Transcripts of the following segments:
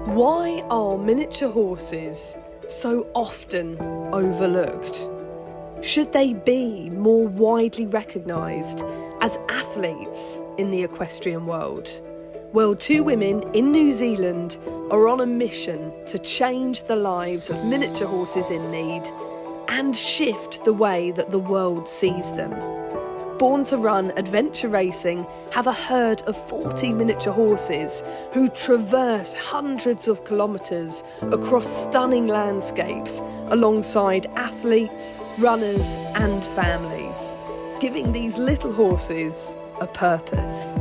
Why are miniature horses so often overlooked? Should they be more widely recognised as athletes in the equestrian world? Well, two women in New Zealand are on a mission to change the lives of miniature horses in need and shift the way that the world sees them. Born to Run Adventure Racing have a herd of 40 miniature horses who traverse hundreds of kilometres across stunning landscapes alongside athletes, runners and families, giving these little horses a purpose.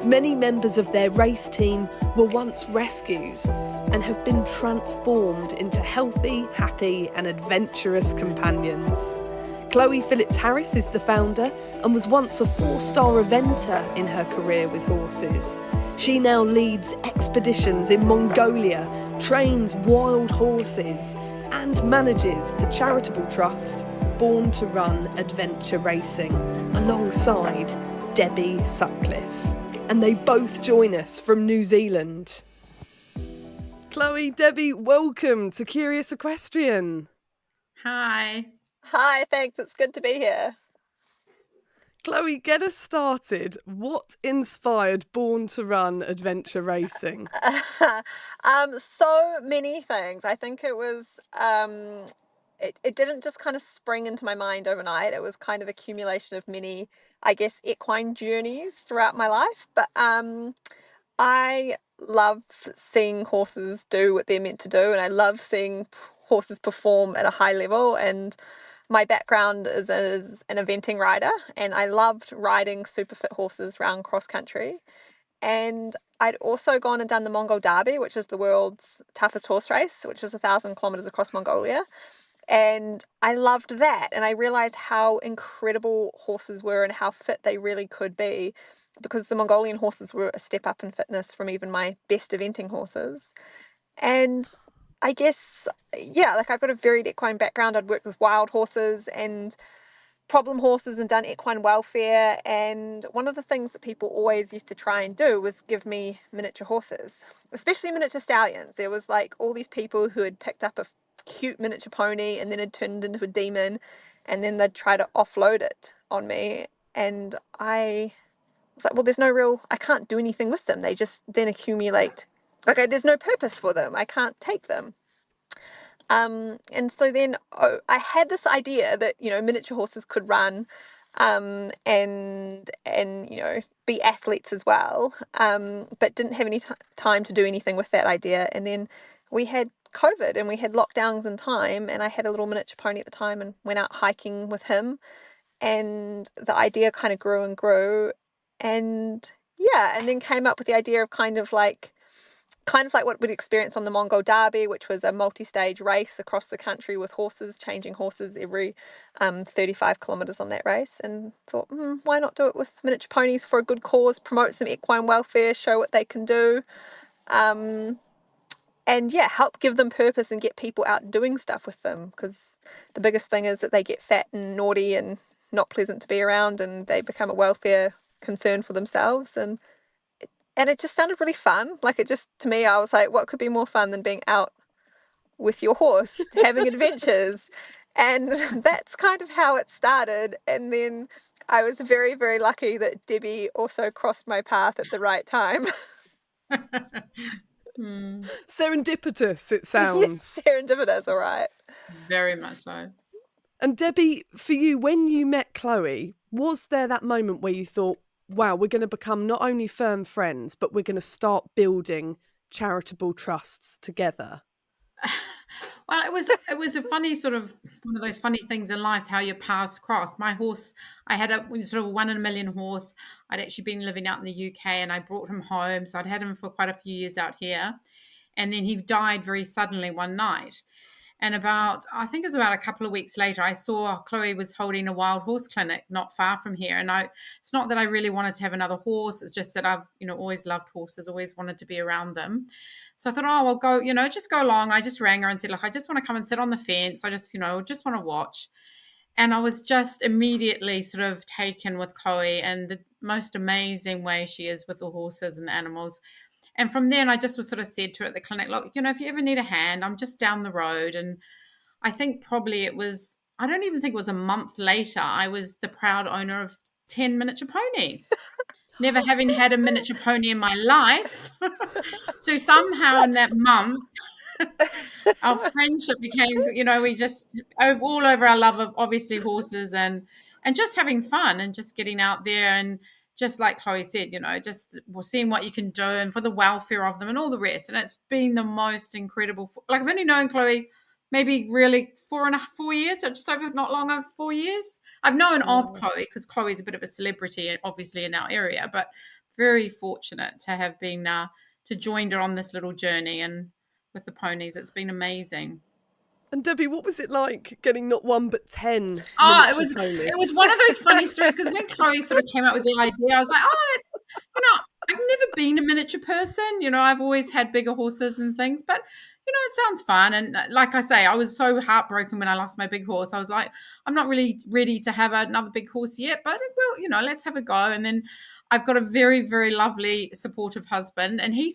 Many members of their race team were once rescues and have been transformed into healthy, happy and adventurous companions. Chloe Phillips Harris is the founder and was once a 4-star eventer in her career with horses. She now leads expeditions in Mongolia, trains wild horses and manages the charitable trust Born to Run Adventure Racing alongside Debbie Sutcliffe. And they both join us from New Zealand. Chloe, Debbie, welcome to Curious Equestrian. Hi. Hi, thanks. It's good to be here. Chloe, get us started. What inspired Born to Run Adventure Racing? So many things. I think it was it didn't just kind of spring into my mind overnight. It was kind of accumulation of many, I guess, equine journeys throughout my life. But I love seeing horses do what they're meant to do, and I love seeing horses perform at a high level. And my background is as an eventing rider, and I loved riding super fit horses around cross country. And I'd also gone and done the Mongol Derby, which is the world's toughest horse race, which is 1,000 kilometers across Mongolia. And I loved that. And I realized how incredible horses were and how fit they really could be, because the Mongolian horses were a step up in fitness from even my best eventing horses. And I guess, yeah, like I've got a varied equine background. I'd worked with wild horses and problem horses and done equine welfare. And one of the things that people always used to try and do was give me miniature horses, especially miniature stallions. There was like all these people who had picked up a cute miniature pony and then it turned into a demon, and then they'd try to offload it on me. And I was like, well, I can't do anything with them. They just then accumulate. There's no purpose for them. I can't take them. And so then I had this idea that, miniature horses could run, and be athletes as well, but didn't have any time to do anything with that idea. And then we had COVID and we had lockdowns in time, and I had a little miniature pony at the time and went out hiking with him, and the idea kind of grew and grew, and then came up with the idea of kind of like what we'd experienced on the Mongol Derby, which was a multi-stage race across the country with horses, changing horses every 35 kilometres on that race, and thought, why not do it with miniature ponies for a good cause, promote some equine welfare, show what they can do, and help give them purpose and get people out doing stuff with them, because the biggest thing is that they get fat and naughty and not pleasant to be around, and they become a welfare concern for themselves. And it just sounded really fun. To me, I was like, what could be more fun than being out with your horse, having adventures? And that's kind of how it started. And then I was very, very lucky that Debbie also crossed my path at the right time. Serendipitous, it sounds. Yes, serendipitous, all right. Very much so. And Debbie, for you, when you met Chloe, was there that moment where you thought, wow, we're going to become not only firm friends, but we're going to start building charitable trusts together? Well, it was a funny sort of one of those funny things in life, how your paths cross. My horse, I had a sort of 1 in a million horse. I'd actually been living out in the UK and I brought him home. So I'd had him for quite a few years out here. And then he died very suddenly one night. And I think it was about a couple of weeks later, I saw Chloe was holding a wild horse clinic not far from here. And it's not that I really wanted to have another horse. It's just that I've, always loved horses, always wanted to be around them. So I thought, I'll go, just go along. I just rang her and said, look, I just want to come and sit on the fence. I just, just want to watch. And I was just immediately sort of taken with Chloe and the most amazing way she is with the horses and the animals. And from then I just was sort of said to her at the clinic, look, if you ever need a hand, I'm just down the road. And I think probably I don't even think it was a month later, I was the proud owner of 10 miniature ponies, never having had a miniature pony in my life. So somehow in that month, our friendship became, we just all over our love of obviously horses and just having fun and just getting out there and just like Chloe said, just seeing what you can do and for the welfare of them and all the rest. And it's been the most incredible. Like I've only known Chloe maybe really 4 years, or just over not long over 4 years. I've known of Chloe because Chloe's a bit of a celebrity, obviously in our area, but very fortunate to have been to join her on this little journey and with the ponies. It's been amazing. And Debbie, what was it like getting not one but 10 Oh, miniature ponies? it was one of those funny stories because when Chloe sort of came up with the idea, I was like, oh, that's, I've never been a miniature person. I've always had bigger horses and things, but it sounds fun. And like I say, I was so heartbroken when I lost my big horse. I was like, I'm not really ready to have another big horse yet, but well, let's have a go. And then I've got a very, very lovely, supportive husband, and he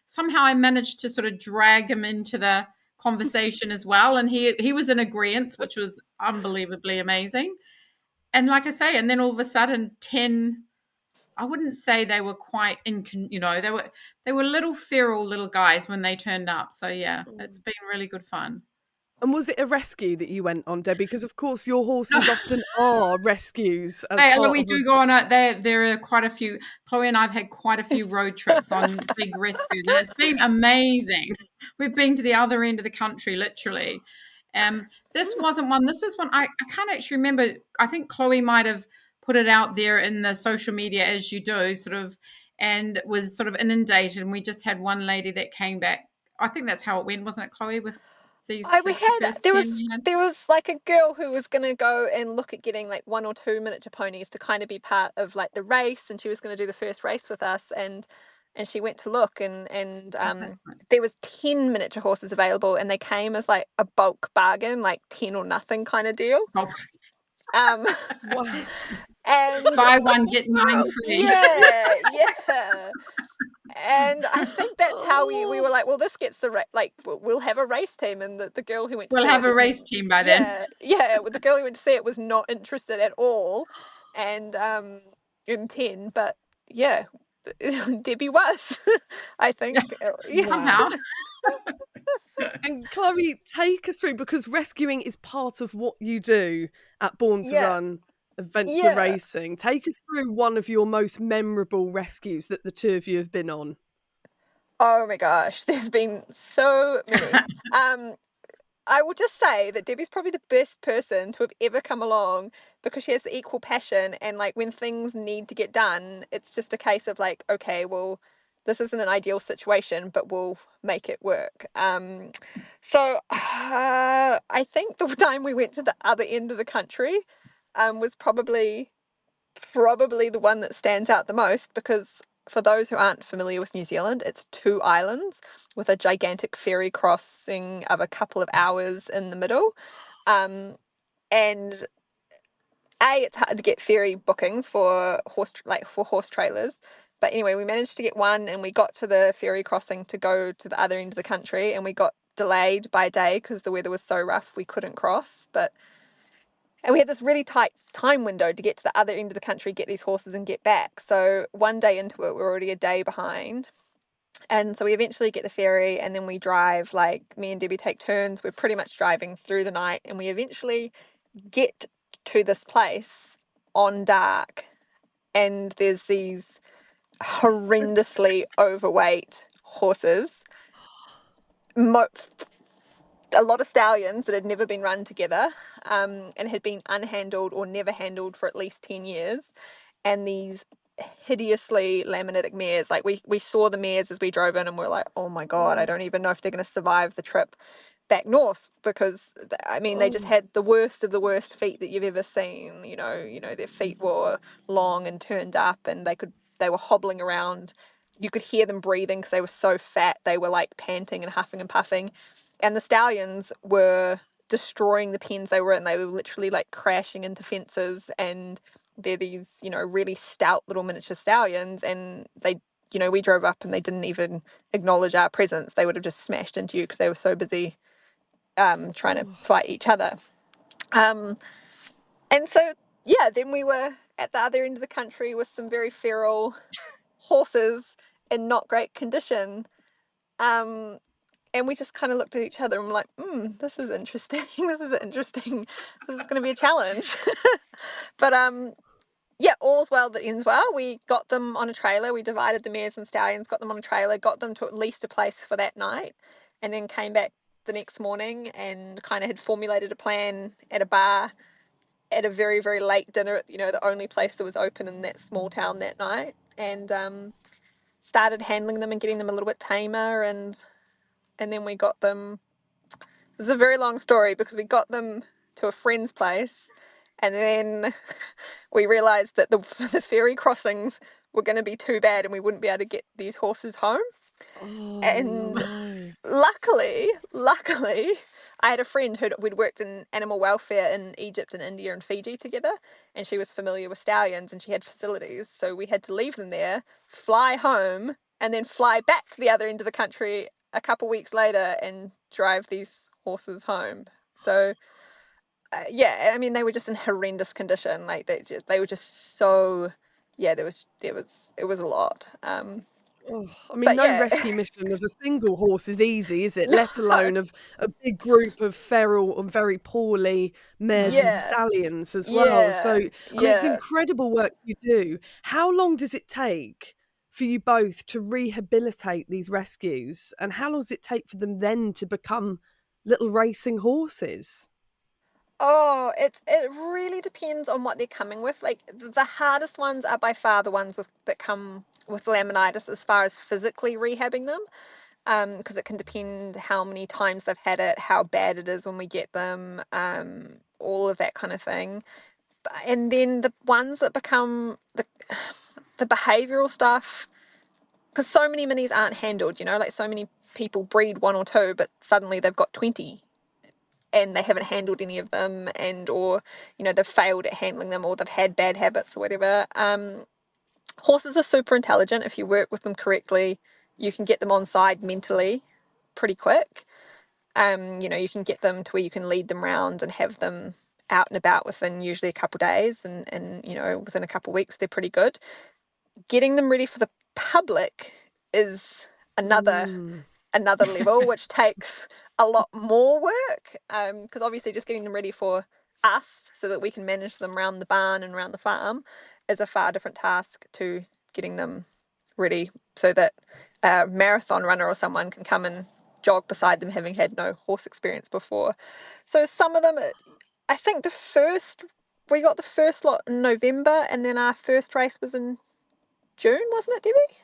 somehow I managed to sort of drag him into the conversation as well, and he was in agreement, which was unbelievably amazing. And like I say, and then all of a sudden 10, I wouldn't say they were quite they were little feral little guys when they turned up. So yeah, it's been really good fun. And was it a rescue that you went on, Debbie? Because of course your horses often are rescues as part We of do go on there are quite a few. Chloe and I've had quite a few road trips on big rescues, and it's been amazing. We've been to the other end of the country, literally. This wasn't one. This is one I can't actually remember. I think Chloe might have put it out there in the social media as you do, sort of, and was sort of inundated. And we just had one lady that came back. I think that's how it went, wasn't it, Chloe? With these, the first 10 we had? There was like a girl who was going to go and look at getting like 1 or 2 miniature ponies to kind of be part of like the race, and she was going to do the first race with us, and she went to look and there was 10 miniature horses available, and they came as like a bulk bargain, like 10 or nothing kind of deal. Oh, Um Wow. and buy one get 9 free. yeah. And I think that's how we were like, well, this gets we'll have a race team, and the girl who went to We'll see have it a race team by then. the girl who went to see it was not interested at all, and in 10, but yeah, Debbie was. I think Somehow. And Chloe, take us through, because rescuing is part of what you do at Born to Run Adventure Racing. Take us through one of your most memorable rescues that the two of you have been on. Oh my gosh, there's been so many. I will just say that Debbie's probably the best person to have ever come along, because she has the equal passion, and like when things need to get done, it's just a case of like, okay, well, this isn't an ideal situation, but we'll make it work. So I think the time we went to the other end of the country was probably the one that stands out the most, because for those who aren't familiar with New Zealand, it's 2 islands with a gigantic ferry crossing of a couple of hours in the middle. And it's hard to get ferry bookings for horse trailers. But anyway, we managed to get one, and we got to the ferry crossing to go to the other end of the country, and we got delayed by a day because the weather was so rough we couldn't cross. And we had this really tight time window to get to the other end of the country, get these horses and get back. So one day into it, we're already a day behind. And so we eventually get the ferry, and then we drive, like me and Debbie take turns. We're pretty much driving through the night, and we eventually get to this place on dark. And there's these horrendously overweight horses. A lot of stallions that had never been run together, and had been unhandled or never handled for at least 10 years. And these hideously laminitic mares, like we saw the mares as we drove in, and we're like, oh my God, I don't even know if they're going to survive the trip back north, because I mean, they just had the worst of the worst feet that you've ever seen. Their feet were long and turned up, and they were hobbling around. You could hear them breathing because they were so fat. They were like panting and huffing and puffing. And the stallions were destroying the pens they were in. They were literally like crashing into fences, and they're these, really stout little miniature stallions, and they you know, we drove up and they didn't even acknowledge our presence. They would have just smashed into you because they were so busy trying to fight each other. And so, yeah, then we were at the other end of the country with some very feral horses in not great condition. And we just kind of looked at each other and were like, this is interesting. This is interesting. This is going to be a challenge. But yeah, all's well that ends well. We got them on a trailer. We divided the mares and stallions, got them on a trailer, got them to at least a place for that night, and then came back the next morning and kind of had formulated a plan at a bar at a very, very late dinner at, you know, the only place that was open in that small town that night, and started handling them and getting them a little bit tamer, and then we got them. This is a very long story because we got them to a friend's place, and then we realised that the ferry crossings were going to be too bad and we wouldn't be able to get these horses home. And luckily, I had a friend we'd worked in animal welfare in Egypt and India and Fiji together, and she was familiar with stallions and she had facilities. So we had to leave them there, fly home, and then fly back to the other end of the country a couple weeks later and drive these horses home. So yeah, I mean, they were just in horrendous condition. Like they were just so, yeah, it was a lot. I mean, But no yeah, rescue mission of a single horse is easy, is it? no, Let alone of a big group of feral and very poorly mares and yeah, stallions as well. So, yeah, I mean, it's yeah. incredible work you do. How long does it take for you both to rehabilitate these rescues? And how long does it take for them then to become little racing horses? Oh, it really depends on what they're coming with. Like the hardest ones are by far the ones that come with laminitis as far as physically rehabbing them. Because it can depend how many times they've had it, how bad it is when we get them, all of that kind of thing. And then the ones that become the behavioral stuff, because so many minis aren't handled, you know, like so many people breed one or two, but suddenly they've got 20 and they haven't handled any of them, and or you know they've failed at handling them, or they've had bad habits or whatever. Horses are super intelligent. If you work with them correctly, you can get them on side mentally pretty quick. You know, you can get them to where you can lead them around and have them out and about within usually a couple of days, and you know within a couple of weeks they're pretty good. Getting them ready for the public is another Mm. another level, which takes a lot more work. Because obviously, just getting them ready for us so that we can manage them around the barn and around the farm is a far different task to getting them ready so that a marathon runner or someone can come and jog beside them, having had no horse experience before. So some of them, I think we got the first lot in November, and then our first race was in June, wasn't it, Debbie?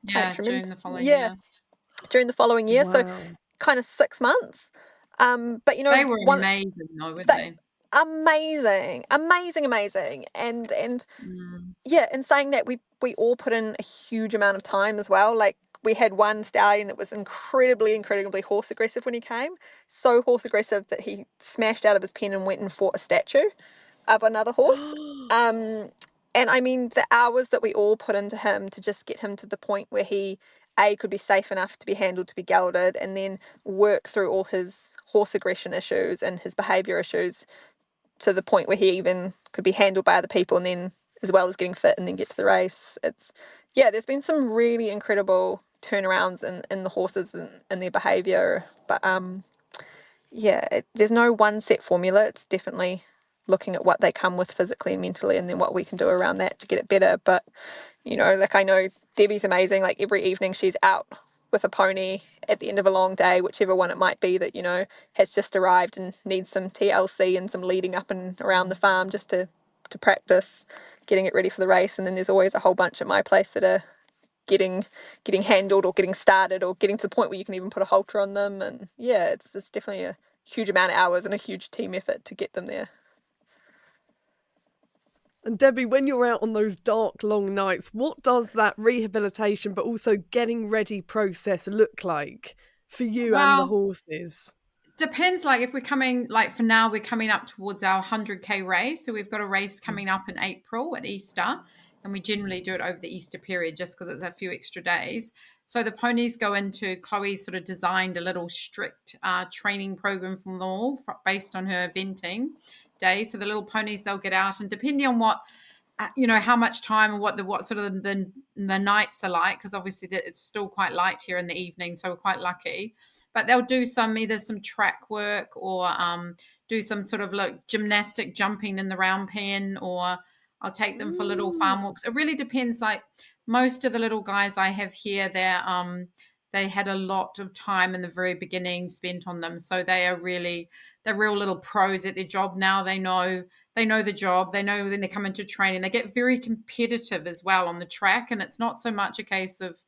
Can't Yeah, actually remember. June the following Yeah, year. during the following year. So Wow. kind of 6 months. But you They know, were one amazing though, weren't they they? amazing, amazing, amazing. And Mm. yeah, in saying that, we all put in a huge amount of time as well. Like we had one stallion that was incredibly horse aggressive when he came. So horse aggressive that he smashed out of his pen and went and fought a statue of another horse. And I mean, the hours that we all put into him to just get him to the point where he, A, could be safe enough to be handled, to be gelded, and then work through all his horse aggression issues and his behaviour issues to the point where he even could be handled by other people, and then as well as getting fit and then get to the race. Yeah, there's been some really incredible turnarounds in the horses and their behaviour. But yeah, there's no one set formula. It's definitely looking at what they come with physically and mentally, and then what we can do around that to get it better. But you know, like I know Debbie's amazing. Like every evening she's out with a pony at the end of a long day, whichever one it might be that, you know, has just arrived and needs some TLC and some leading up and around the farm just to practice getting it ready for the race. And then there's always a whole bunch at my place that are getting handled or getting started or getting to the point where you can even put a halter on them. And yeah, it's definitely a huge amount of hours and a huge team effort to get them there. And Debbie, when you're out on those dark, long nights, what does that rehabilitation but also getting ready process look like for you and the Well, horses? depends. Like if we're coming, like for now, we're coming up towards our 100K race. So we've got a race coming up in April at Easter. and we generally do it over the Easter period just because it's a few extra days. So the ponies go into, Chloe sort of designed a little strict training program for them all based on her eventing days. So the little ponies, they'll get out, and depending on what, how much time and what sort of the nights are like, because obviously it's still quite light here in the evening, so we're quite lucky. But they'll do either some track work or do some sort of like gymnastic jumping in the round pen, or I'll take them for little farm walks. It really depends. Like most of the little guys I have here, they had a lot of time in the very beginning spent on them, so they're real little pros at their job now. They know the job. They know when they come into training, they get very competitive as well on the track. And it's not so much a case of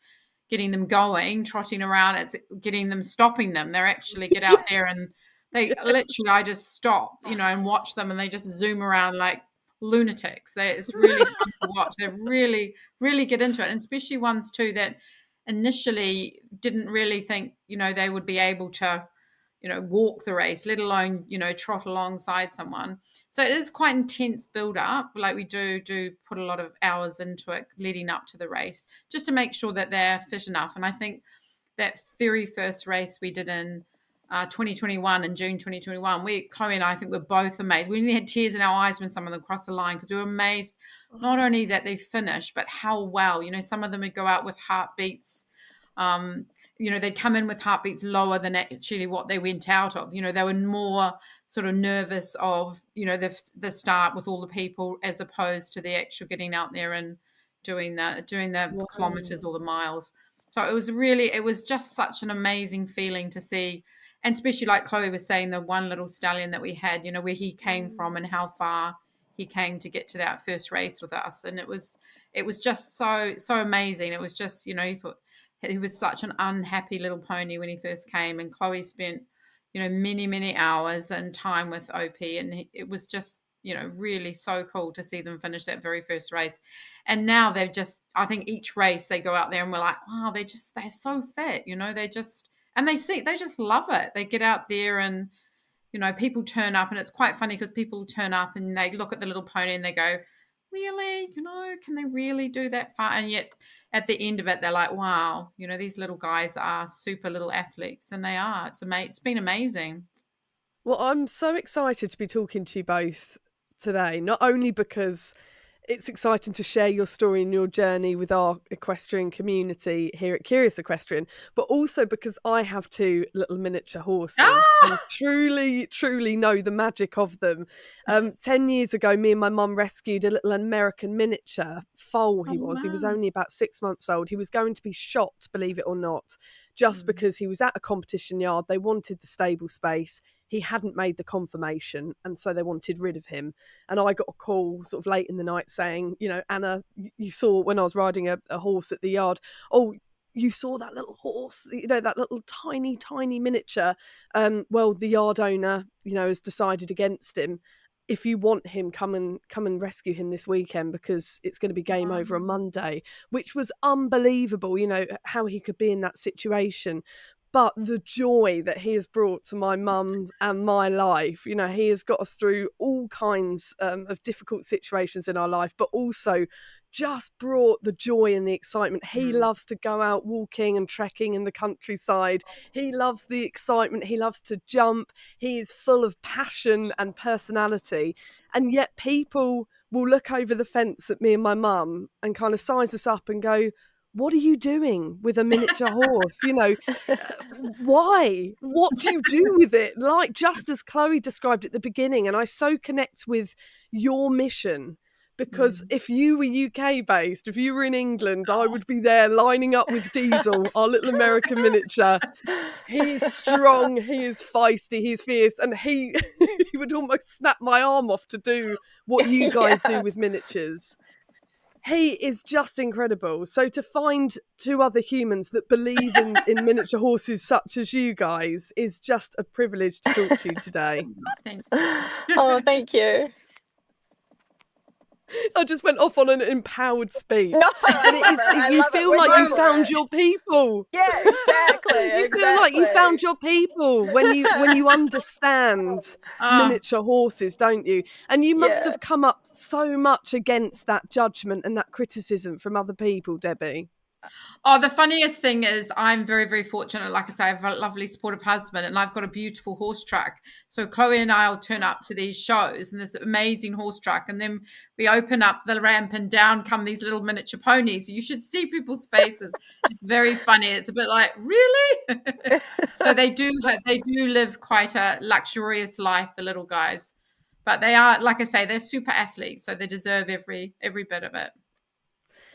getting them going, trotting around. It's getting them, stopping them. They're actually get out there and they literally, I just stop, and watch them, and they just zoom around like lunatics. It's really fun to watch. They really, really get into it. And especially ones too that initially didn't really think, they would be able to, walk the race, let alone, trot alongside someone. So it is quite intense build up. Like we do put a lot of hours into it leading up to the race, just to make sure that they're fit enough. And I think that very first race we did in 2021, in June 2021, Chloe and I think we're both amazed. We nearly had tears in our eyes when some of them crossed the line, because we were amazed not only that they finished, but how well, some of them would go out with heartbeats. They'd come in with heartbeats lower than actually what they went out of. They were more sort of nervous of, the start with all the people, as opposed to the actual getting out there and doing the kilometres or the miles. So it was just such an amazing feeling to see. And especially like Chloe was saying, the one little stallion that we had, where he came from and how far he came to get to that first race with us. And it was just so amazing. It was just, you thought he was such an unhappy little pony when he first came, and Chloe spent, many, many hours and time with Opie, and it was just, really so cool to see them finish that very first race. And now they've just, I think each race they go out there and we're like, wow, they're so fit, and they just love it. They get out there and, people turn up, and it's quite funny because people turn up and they look at the little pony and they go, really, can they really do that far? And yet at the end of it, they're like, wow, these little guys are super little athletes, and they are. It's been amazing. Well, I'm so excited to be talking to you both today, not only because it's exciting to share your story and your journey with our equestrian community here at Curious Equestrian, but also because I have two little miniature horses and truly, truly know the magic of them. 10 years ago, me and my mum rescued a little American miniature foal. He was. Wow. He was only about 6 months old. He was going to be shot, believe it or not, just because he was at a competition yard. They wanted the stable space. He hadn't made the confirmation, and so they wanted rid of him. And I got a call sort of late in the night saying, Anna, you saw when I was riding a horse at the yard, oh, you saw that little horse, that little tiny, tiny miniature. Well, the yard owner, has decided against him. If you want him, come and rescue him this weekend, because it's going to be game over on Monday, which was unbelievable, how he could be in that situation. But the joy that he has brought to my mum and my life, he has got us through all kinds of difficult situations in our life, but also just brought the joy and the excitement. He loves to go out walking and trekking in the countryside. He loves the excitement. He loves to jump. He is full of passion and personality. And yet people will look over the fence at me and my mum and kind of size us up and go, what are you doing with a miniature horse? Why? What do you do with it? Like, just as Chloe described at the beginning, and I so connect with your mission, because if you were UK based, if you were in England, I would be there lining up with Diesel, our little American miniature. He is strong, he is feisty, he's fierce, and he would almost snap my arm off to do what you guys do with miniatures. He is just incredible. So to find two other humans that believe in miniature horses such as you guys is just a privilege to talk to you today. Thanks. Oh, thank you. I just went off on an empowered speech. No, and you feel like you found your people. Yeah, exactly. You feel like like you found your people when you understand Oh, miniature horses, don't you? And you must Yeah. have come up so much against that judgment and that criticism from other people, Debbie. Oh, the funniest thing is I'm very, very fortunate. Like I say, I have a lovely supportive husband and I've got a beautiful horse track. So Chloe and I will turn up to these shows and there's an amazing horse track. And then we open up the ramp and down come these little miniature ponies. You should see people's faces. It's very funny. It's a bit like, really? So they do live quite a luxurious life, the little guys. But they are, like I say, they're super athletes. So they deserve every bit of it.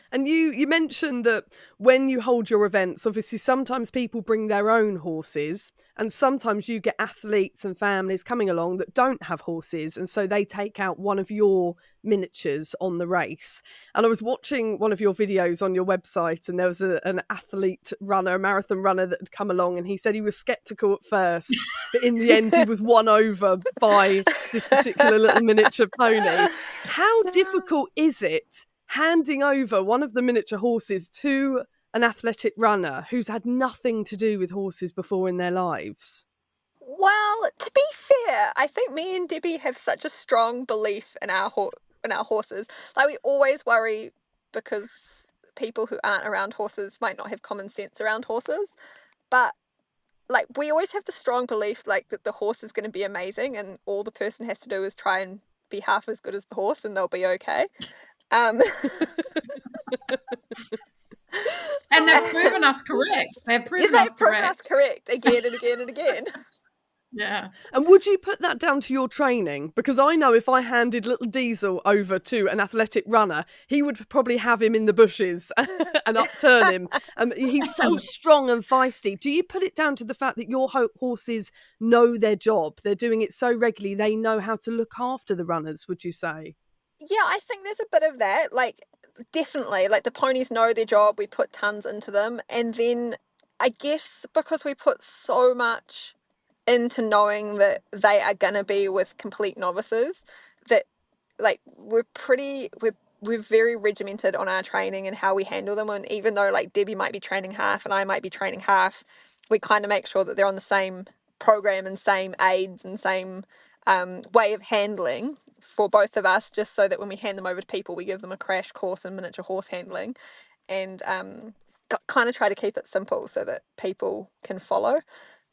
And you mentioned that when you hold your events, obviously sometimes people bring their own horses, and sometimes you get athletes and families coming along that don't have horses, and so they take out one of your miniatures on the race. And I was watching one of your videos on your website, and there was an athlete runner, a marathon runner that had come along, and he said he was skeptical at first, but in the end he was won over by this particular little miniature pony. How difficult is it handing over one of the miniature horses to an athletic runner who's had nothing to do with horses before in their lives? Well, to be fair, I think me and Debbie have such a strong belief in our horses. Like we always worry because people who aren't around horses might not have common sense around horses, but like we always have the strong belief like that the horse is going to be amazing and all the person has to do is try and be half as good as the horse and they'll be okay. Um And they've proven us correct. They've proven us they've proven us correct. correct again and again and again. Yeah. And would you put that down to your training? Because I know if I handed little Diesel over to an athletic runner, he would probably have him in the bushes and upturn him. He's so strong and feisty. Do you put it down to the fact that your horses know their job? They're doing it so regularly, they know how to look after the runners, would you say? Yeah, I think there's a bit of that. Like, definitely, like the ponies know their job, we put tons into them. And then I guess because we put so much into knowing that they are going to be with complete novices, that like we're very regimented on our training and how we handle them. And even though like Debbie might be training half and I might be training half, we kind of make sure that they're on the same program and same aids and same way of handling for both of us, just so that when we hand them over to people, we give them a crash course in miniature horse handling and kind of try to keep it simple so that people can follow.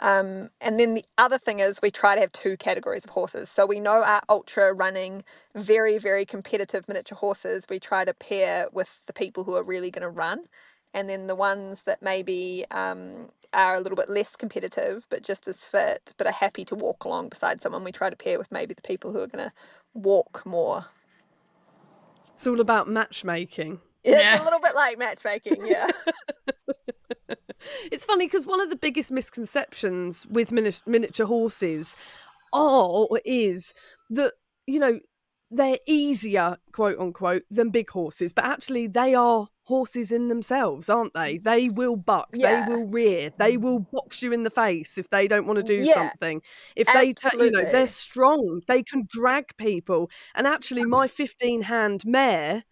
And then the other thing is we try to have two categories of horses. So we know our ultra running, very, very competitive miniature horses, we try to pair with the people who are really going to run. And then the ones that maybe are a little bit less competitive, but just as fit, but are happy to walk along beside someone, we try to pair with maybe the people who are going to walk more. It's all about matchmaking. It's Yeah. a little bit like matchmaking, yeah. It's funny because one of the biggest misconceptions with miniature horses is that, you know, they're easier, quote unquote, than big horses, but actually they are horses in themselves, aren't they? They will buck, they Yeah. will rear, they will box you in the face if they don't want to do Yeah, something. If they're absolutely. strong, they can drag people. And actually, my 15-hand mare,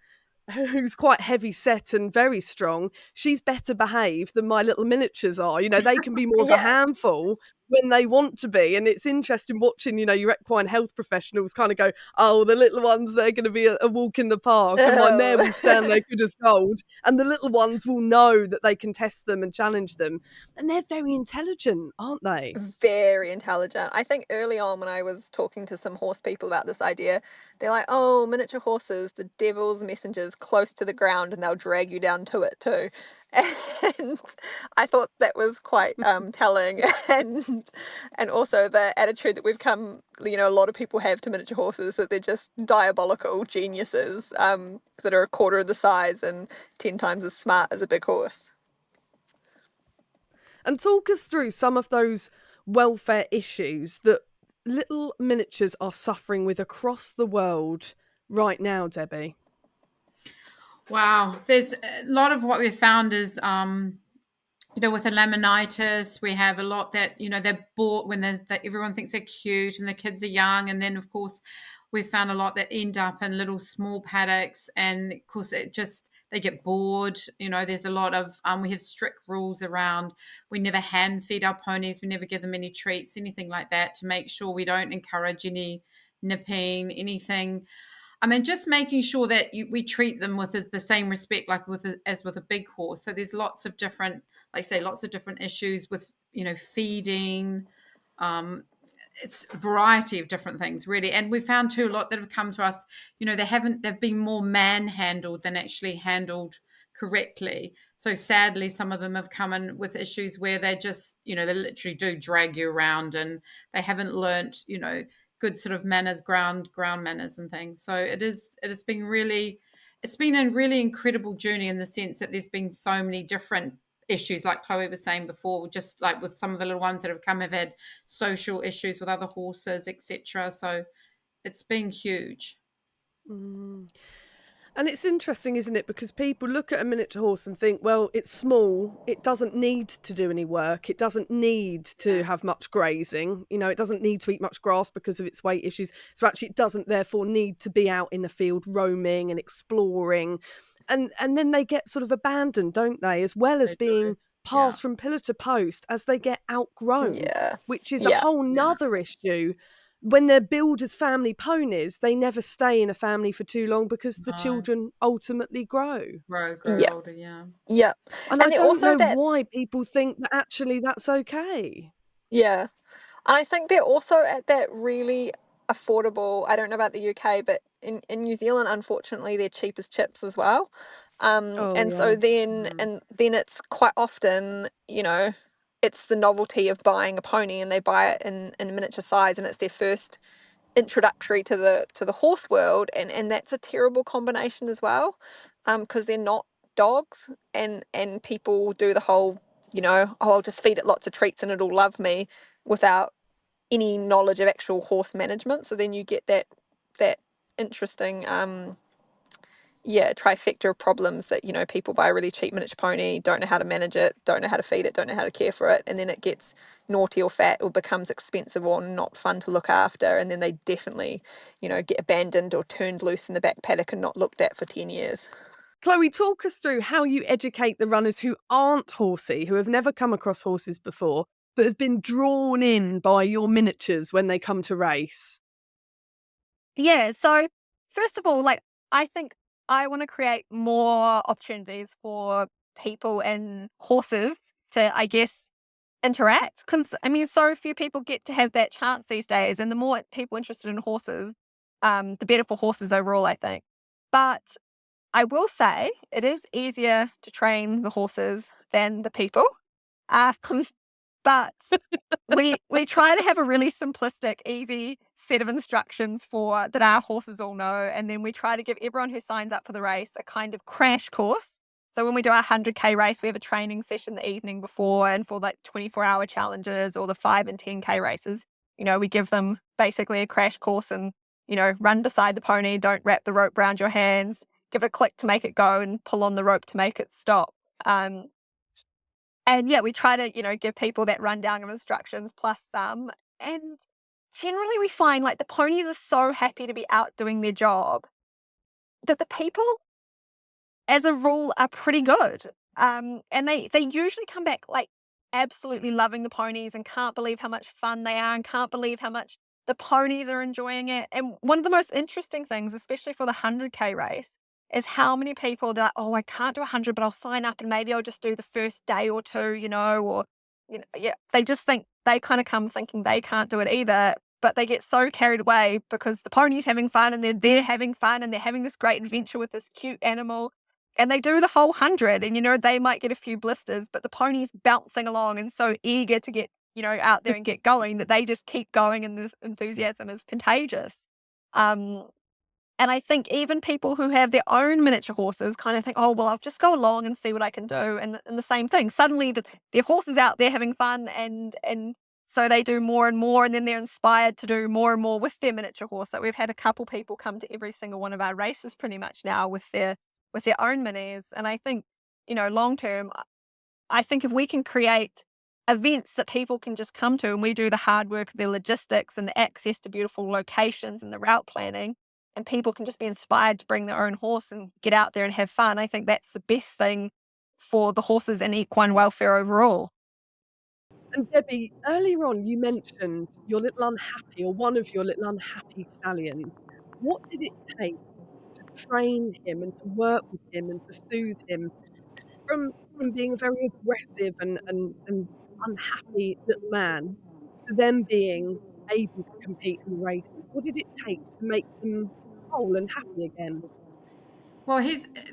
who's quite heavy set and very strong, she's better behaved than my little miniatures are. They can be more of a Yeah. handful when they want to be. And it's interesting watching, your equine health professionals kind of go, oh, the little ones, they're going to be a walk in the park. And my mare will stand there good as gold. And the little ones will know that they can test them and challenge them. And they're very intelligent, aren't they? Very intelligent. I think early on when I was talking to some horse people about this idea, they're like, oh, miniature horses, the devil's messengers close to the ground and they'll drag you down to it too. And I thought that was quite telling. And also the attitude that we've come, a lot of people have to miniature horses, that they're just diabolical geniuses that are a quarter of the size and 10 times as smart as a big horse. And talk us through some of those welfare issues that little miniatures are suffering with across the world right now, Debbie. Wow. There's a lot of what we've found is, with the laminitis, we have a lot that, they're bought when everyone thinks they're cute and the kids are young. And then, of course, we've found a lot that end up in little small paddocks. And, of course, they get bored. There's a lot of we have strict rules around, we never hand feed our ponies, we never give them any treats, anything like that, to make sure we don't encourage any nipping, anything. Just making sure that we treat them with the same respect, like as with a big horse. So there's lots of different, like I say, lots of different issues with feeding. It's a variety of different things, really. And we found too, a lot that have come to us, they've been more manhandled than actually handled correctly. So sadly, some of them have come in with issues where they just, they literally do drag you around, and they haven't learnt, good sort of manners, ground manners and things. So it's been a really incredible journey, in the sense that there's been so many different issues, like Chloe was saying before, just like with some of the little ones that have had social issues with other horses, etc. So it's been huge. And it's interesting, isn't it? Because people look at a miniature horse and think, well, it's small, it doesn't need to do any work, it doesn't need to have much grazing, it doesn't need to eat much grass because of its weight issues. So actually it doesn't therefore need to be out in the field roaming and exploring. And then they get sort of abandoned, don't they? As well as being passed from pillar to post as they get outgrown, which is a whole nother issue. When they're billed as family ponies, they never stay in a family for too long, because the children ultimately grow older. Yeah. And I don't also know why people think that actually that's okay. Yeah. And I think they're also at that really affordable, I don't know about the UK, but in New Zealand, unfortunately, they're cheap as chips as well. And so then it's quite often, it's the novelty of buying a pony, and they buy it in miniature size, and it's their first introductory to the horse world, and that's a terrible combination as well, because they're not dogs, and people do the whole, oh, I'll just feed it lots of treats and it'll love me, without any knowledge of actual horse management. So then you get that interesting trifecta of problems that, people buy a really cheap miniature pony, don't know how to manage it, don't know how to feed it, don't know how to care for it, and then it gets naughty or fat or becomes expensive or not fun to look after, and then they definitely, get abandoned or turned loose in the back paddock and not looked at for 10 years. Chloe, talk us through how you educate the runners who aren't horsey, who have never come across horses before, but have been drawn in by your miniatures when they come to race. Yeah, so first of all, I think I want to create more opportunities for people and horses to, I guess, interact. Because, so few people get to have that chance these days. And the more people interested in horses, the better for horses overall, I think. But I will say it is easier to train the horses than the people. But we try to have a really simplistic, easy set of instructions that our horses all know, and then we try to give everyone who signs up for the race a kind of crash course. So when we do our 100K race, we have a training session the evening before, and for 24-hour challenges or the 5 and 10K races, we give them basically a crash course, and run beside the pony, don't wrap the rope around your hands, give it a click to make it go, and pull on the rope to make it stop. And we try to, give people that rundown of instructions plus some. And generally we find the ponies are so happy to be out doing their job that the people, as a rule, are pretty good. And they usually come back absolutely loving the ponies and can't believe how much fun they are and can't believe how much the ponies are enjoying it. And one of the most interesting things, especially for the 100K race, is how many people are like, oh, I can't do 100, but I'll sign up and maybe I'll just do the first day or two, or, they just think, they kind of come thinking they can't do it either, but they get so carried away because the pony's having fun and they're having fun and they're having this great adventure with this cute animal, and they do the whole 100, and, they might get a few blisters, but the pony's bouncing along and so eager to get, out there and get going that they just keep going, and the enthusiasm is contagious. And I think even people who have their own miniature horses kind of think, oh, well, I'll just go along and see what I can do. And the same thing, suddenly their horse is out there having fun, and so they do more and more, and then they're inspired to do more and more with their miniature horse. So we've had a couple people come to every single one of our races pretty much now with their own minis. And I think, long term, I think if we can create events that people can just come to, and we do the hard work of the logistics and the access to beautiful locations and the route planning, and people can just be inspired to bring their own horse and get out there and have fun, I think that's the best thing for the horses and equine welfare overall. And Debbie, earlier on you mentioned your little unhappy, or one of your little unhappy stallions. What did it take to train him and to work with him and to soothe him from him being a very aggressive and unhappy little man to them being able to compete in races? What did it take to make him whole and happy again? Well,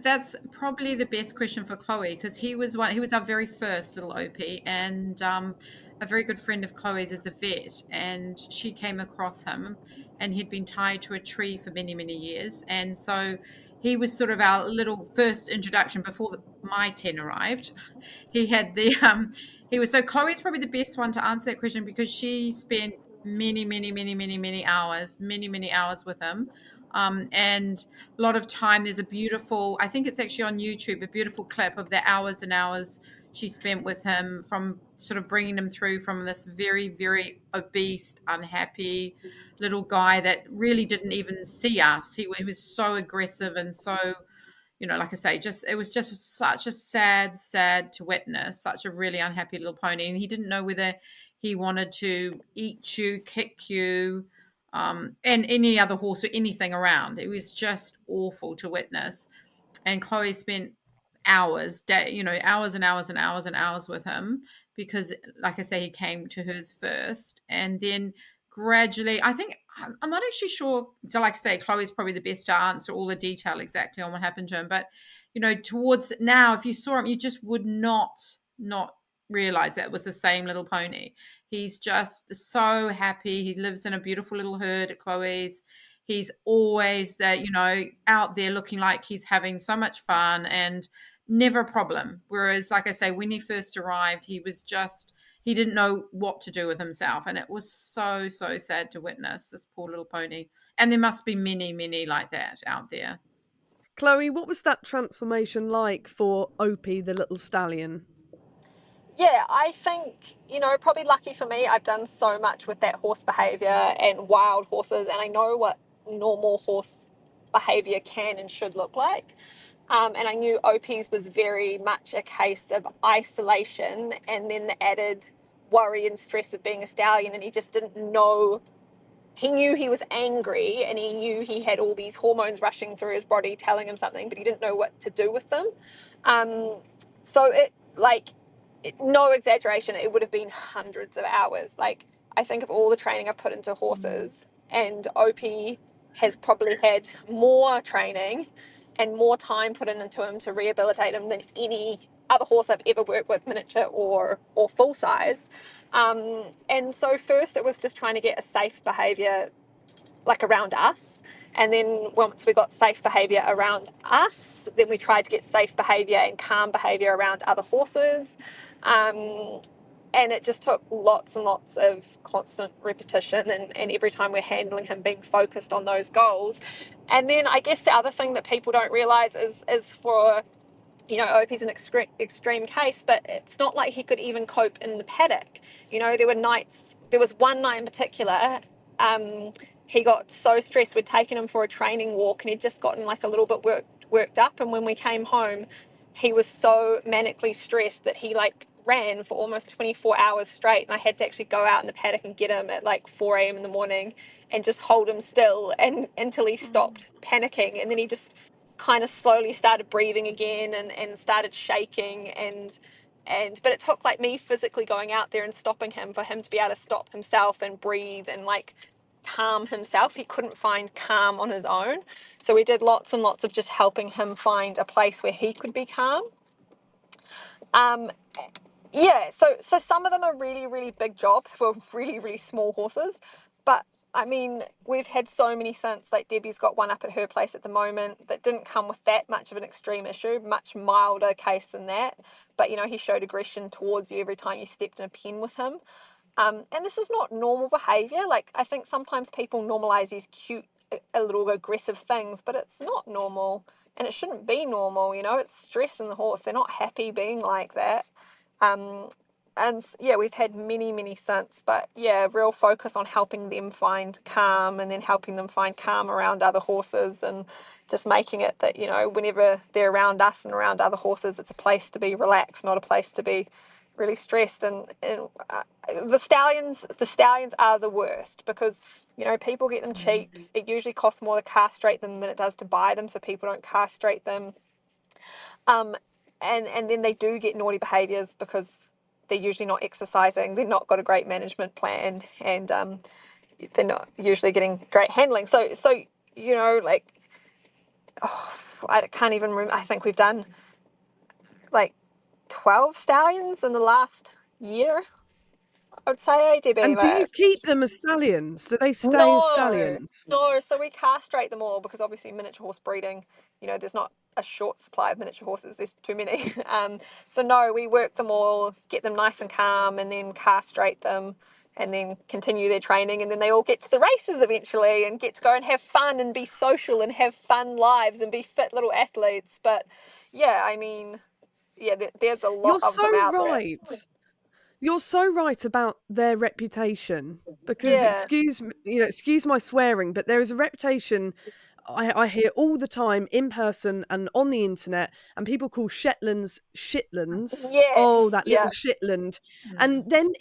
that's probably the best question for Chloe, because he was our very first little Opie, and a very good friend of Chloe's is a vet, and she came across him, and he'd been tied to a tree for many, many years, and so he was sort of our little first introduction before my 10 arrived. He had the he was so Chloe's probably the best one to answer that question, because she spent many, many, many, many, many hours with him. And a lot of time. There's a beautiful, I think it's actually on YouTube, a beautiful clip of the hours and hours she spent with him, from sort of bringing him through from this very, very obese, unhappy little guy that really didn't even see us. He was so aggressive and so, like I say, it was just such a sad to witness, such a really unhappy little pony. And he didn't know whether he wanted to eat you, kick you, and any other horse or anything around. It was just awful to witness. And Chloe spent hours and hours and hours and hours with him, because, like I say, he came to hers first. And then gradually, I think, I'm not actually sure. So, like I say, Chloe's probably the best to answer all the detail exactly on what happened to him. But, towards now, if you saw him, you just would not realize that it was the same little pony. He's just so happy. He lives in a beautiful little herd at Chloe's. He's always there, out there looking like he's having so much fun and never a problem. Whereas, like I say, when he first arrived, he didn't know what to do with himself. And it was so, so sad to witness, this poor little pony. And there must be many, many like that out there. Chloe, what was that transformation like for Opie, the little stallion? Yeah, I think, probably lucky for me, I've done so much with that horse behavior and wild horses, and I know what normal horse behavior can and should look like. And I knew Opie's was very much a case of isolation, and then the added worry and stress of being a stallion, and he just didn't know. He knew he was angry, and he knew he had all these hormones rushing through his body telling him something, but he didn't know what to do with them. So no exaggeration, it would have been hundreds of hours. Like, I think of all the training I've put into horses, and Opie has probably had more training and more time put into him to rehabilitate him than any other horse I've ever worked with, miniature or full size. And so first it was just trying to get a safe behavior like around us. And then once we got safe behavior around us, then we tried to get safe behavior and calm behavior around other horses. And it just took lots and lots of constant repetition, and every time we're handling him, being focused on those goals. And then I guess the other thing that people don't realize is for, Opie's an extreme case, but it's not like he could even cope in the paddock. There was one night in particular, he got so stressed. We'd taken him for a training walk, and he'd just gotten like a little bit worked up. And when we came home, he was so manically stressed that he ran for almost 24 hours straight. And I had to actually go out in the paddock and get him at 4 a.m. in the morning and just hold him still and until he stopped panicking. And then he just kind of slowly started breathing again and started shaking but it took me physically going out there and stopping him for him to be able to stop himself and breathe and calm himself. He couldn't find calm on his own. So we did lots and lots of just helping him find a place where he could be calm. Um, yeah, so some of them are really, really big jobs for really, really small horses. But I mean, we've had so many since. Debbie's got one up at her place at the moment that didn't come with that much of an extreme issue, much milder case than that. But, he showed aggression towards you every time you stepped in a pen with him. And this is not normal behavior. I think sometimes people normalize these cute, a little aggressive things, but it's not normal, and it shouldn't be normal. It's stress in the horse. They're not happy being like that. Um, and yeah, we've had many since, but yeah, real focus on helping them find calm and then helping them find calm around other horses, and just making it that, you know, whenever they're around us and around other horses, it's a place to be relaxed, not a place to be really stressed. And the stallions are the worst because, you know, people get them cheap. It usually costs more to castrate them than it does to buy them, so people don't castrate them. And then they do get naughty behaviours because they're usually not exercising, they're not got a great management plan, and they're not usually getting great handling. So you know, like, I can't even remember. I think we've done like 12 stallions in the last year, I would say, Debbie. And do you Like, keep them as stallions? Do they stay as no, stallions? no. So we castrate them all because obviously miniature horse breeding, you know, there's not a short supply of miniature horses. There's too many. So no, we work them all, get them nice and calm, and then castrate them, and then continue their training, and then they all get to the races eventually and get to go and have fun and be social and have fun lives and be fit little athletes. But yeah, I mean, yeah, there's a lot You're of so them out there. right. You're so right about their reputation because Yeah, excuse my swearing, but there is a reputation I hear all the time in person and on the internet, and people call Shetlands Shitlands. Oh, yes, that little yeah, Shetland. And then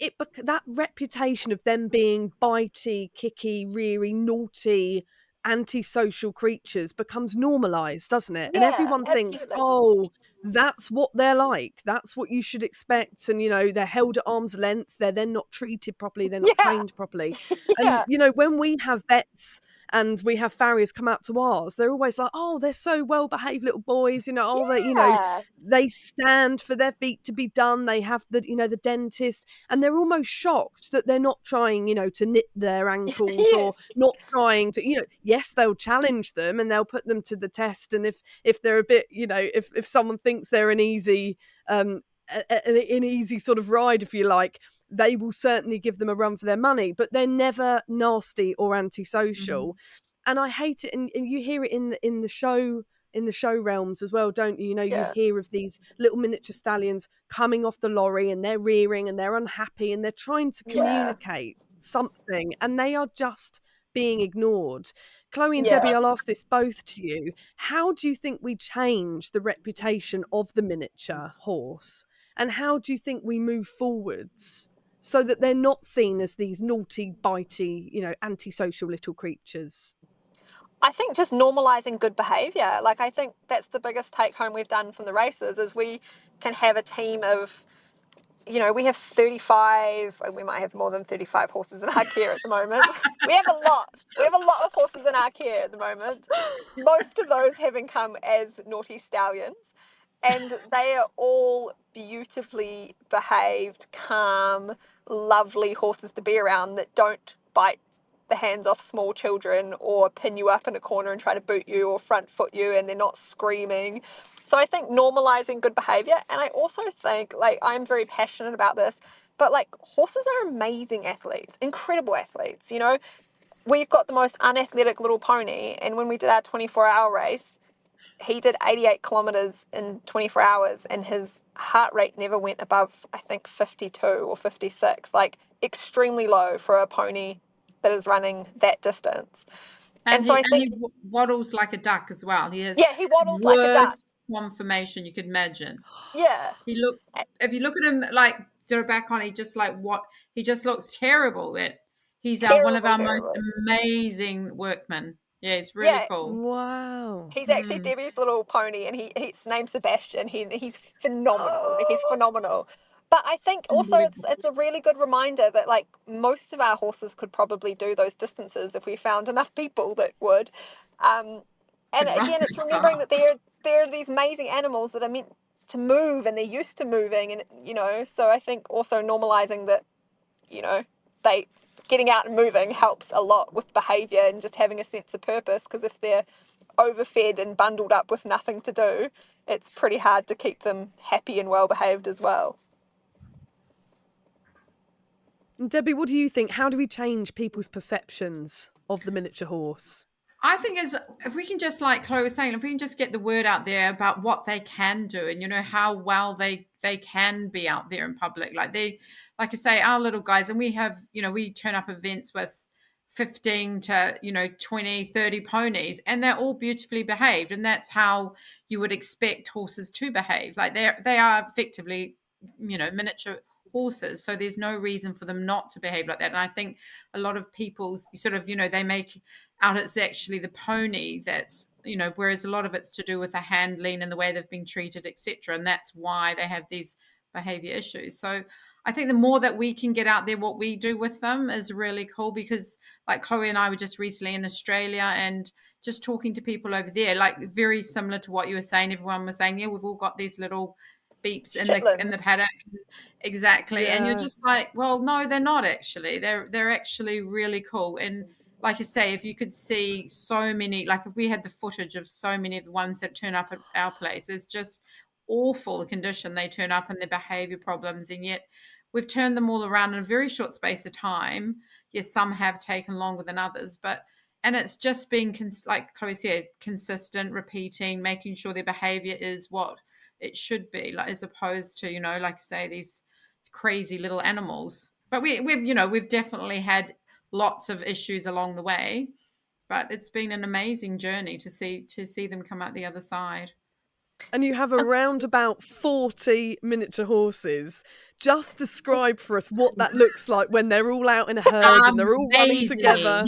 that reputation of them being bitey, kicky, reary, naughty, antisocial creatures becomes normalised, doesn't it? And yeah, everyone thinks, absolutely. oh, that's what they're like. That's what you should expect. And, you know, they're held at arm's length. They're then not treated properly. They're not Yeah, trained properly. And, yeah, you know, when we have vets and we have farriers come out to ours, they're always like, oh, they're so well behaved little boys, you know, oh, they, you know, yeah, they stand for their feet to be done. They have the, you know, the dentist, and they're almost shocked that they're not trying, you know, to nip their ankles or yes, not trying to, you know, yes, they'll challenge them and they'll put them to the test. And if they're a bit, you know, if someone thinks they're an easy, an easy sort of ride, if you like, they will certainly give them a run for their money, but they're never nasty or antisocial. And I hate it, and you hear it in the show realms as well, don't you? You know, you yeah, hear of these little miniature stallions coming off the lorry and they're rearing and they're unhappy and they're trying to yeah, communicate something and they are just being ignored. Chloe and Debbie, yeah. I'll ask this both to you. How do you think we change the reputation of the miniature horse? And how do you think we move forwards so that they're not seen as these naughty, bitey, you know, antisocial little creatures? I think just normalizing good behavior. Like, I think that's the biggest take home we've done from the races is we can have a team of, you know, we have 35, we might have more than 35 horses in our care at the moment. We have a lot. We have a lot of horses in our care at the moment. Most of those having come as naughty stallions. And they are all beautifully behaved, calm, lovely horses to be around that don't bite the hands off small children or pin you up in a corner and try to boot you or front foot you, and they're not screaming. So I think normalizing good behavior. And I also think, like, I'm very passionate about this, but like, horses are amazing athletes, incredible athletes. You know, we've got the most unathletic little pony, and when we did our 24-hour race, he did 88 kilometres in 24 hours and his heart rate never went above, I think, 52 or 56, like extremely low for a pony that is running that distance. And And so I think, he waddles like a duck as well. He has yeah, he waddles like a duck. worst conformation you could imagine. Yeah, He looks, if you look at him, like, throw back on, he just he just looks terrible. That he's one of terrible, our most terrible. amazing workmen. Yeah, it's really Yeah, cool. Wow. he's actually Debbie's little pony, and his name's Sebastian. He's phenomenal. He's phenomenal. But I think also it's a really good reminder that, like, most of our horses could probably do those distances if we found enough people that would. And Could run again, it's remembering fast. that they're these amazing animals that are meant to move and they're used to moving, and you know. So I think also normalizing that, you know, they getting out and moving helps a lot with behavior and just having a sense of purpose, because if they're overfed and bundled up with nothing to do, it's pretty hard to keep them happy and well behaved as well. And Debbie, what do you think? How do we change people's perceptions of the miniature horse? I think if we can just, like Chloe was saying, if we can just get the word out there about what they can do and, you know, how well they they can be out there in public. Like I say, our little guys, and we have, we turn up events with 15 to 20, 30 ponies, and they're all beautifully behaved, and that's how you would expect horses to behave. Like they are effectively miniature horses, so there's no reason for them not to behave like that. And I think a lot of people sort of they make out it's actually the pony that's whereas a lot of it's to do with the handling and the way they've been treated, etc., and that's why they have these behavior issues. So I think the more that we can get out there, what we do with them is really cool, because like Chloe and I were just recently in Australia and just talking to people over there, like very similar to what you were saying. Everyone was saying, yeah, we've all got these little beeps in the paddock. Exactly. Yes. And you're just like, well, no, they're not actually. They're actually really cool. And like I say, if you could see so many, like if we had the footage of so many of the ones that turn up at our place, it's just awful the condition they turn up and their behavior problems. And yet we've turned them all around in a very short space of time. Yes, some have taken longer than others, and it's just being, like Chloe said, consistent, repeating, making sure their behavior is what it should be, like, as opposed to, like say, these crazy little animals. But we've definitely had lots of issues along the way, but it's been an amazing journey to see them come out the other side. And you have around about 40 miniature horses. Just describe for us what that looks like when they're all out in a herd and they're all running together.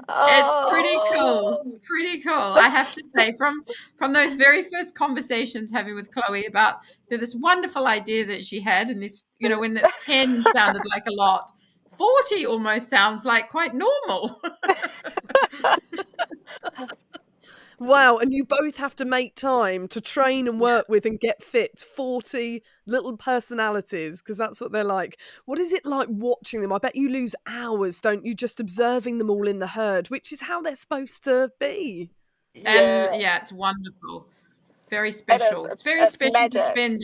It's pretty cool. It's pretty cool. I have to say, from those very first conversations having with Chloe about this wonderful idea that she had, and this, when 10 sounded like a lot, 40 almost sounds like quite normal. Wow, and you both have to make time to train and work with and get fit. 40 little personalities, because that's what they're like. What is it like watching them? I bet you lose hours, don't you, just observing them all in the herd, which is how they're supposed to be. And yeah, it's wonderful. Very special. It's very special magic. to spend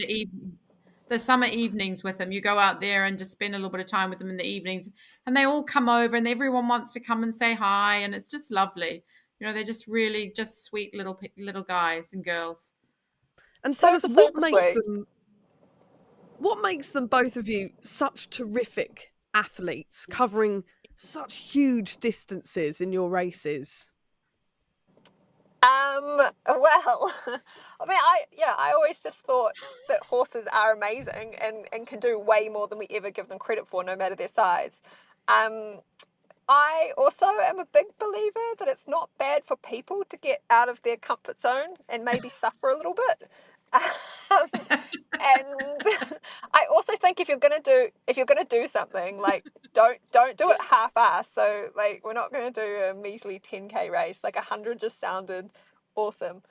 the summer evenings with them. You go out there and just spend a little bit of time with them in the evenings, and they all come over and everyone wants to come and say hi, and it's just lovely. They're just really just sweet little guys and girls. And tell us, what makes them, both of you, such terrific athletes, covering such huge distances in your races? Well, I mean, I always just thought that horses are amazing and can do way more than we ever give them credit for, no matter their size. I also am a big believer that it's not bad for people to get out of their comfort zone and maybe suffer a little bit. And I also think if you're gonna do something, like don't do it half-assed. So like, we're not gonna do a measly 10K race. Like 100 just sounded awesome.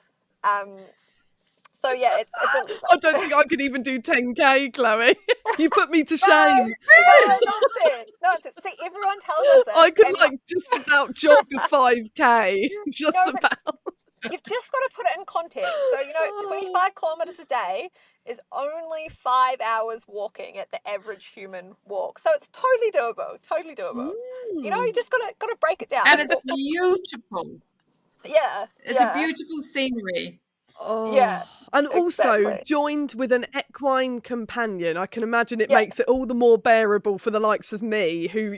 So yeah, it's I don't think I could even do 10K, Chloe. You put me to shame. No, nonsense. See, everyone tells us this. I could just about jog a 5K. About. You've just got to put it in context. So, 25 kilometres a day is only 5 hours walking at the average human walk. So it's totally doable. You just got to break it down. And it's beautiful. Yeah. It's a beautiful scenery. Oh, yeah. And also joined with an equine companion, I can imagine it makes it all the more bearable for the likes of me, who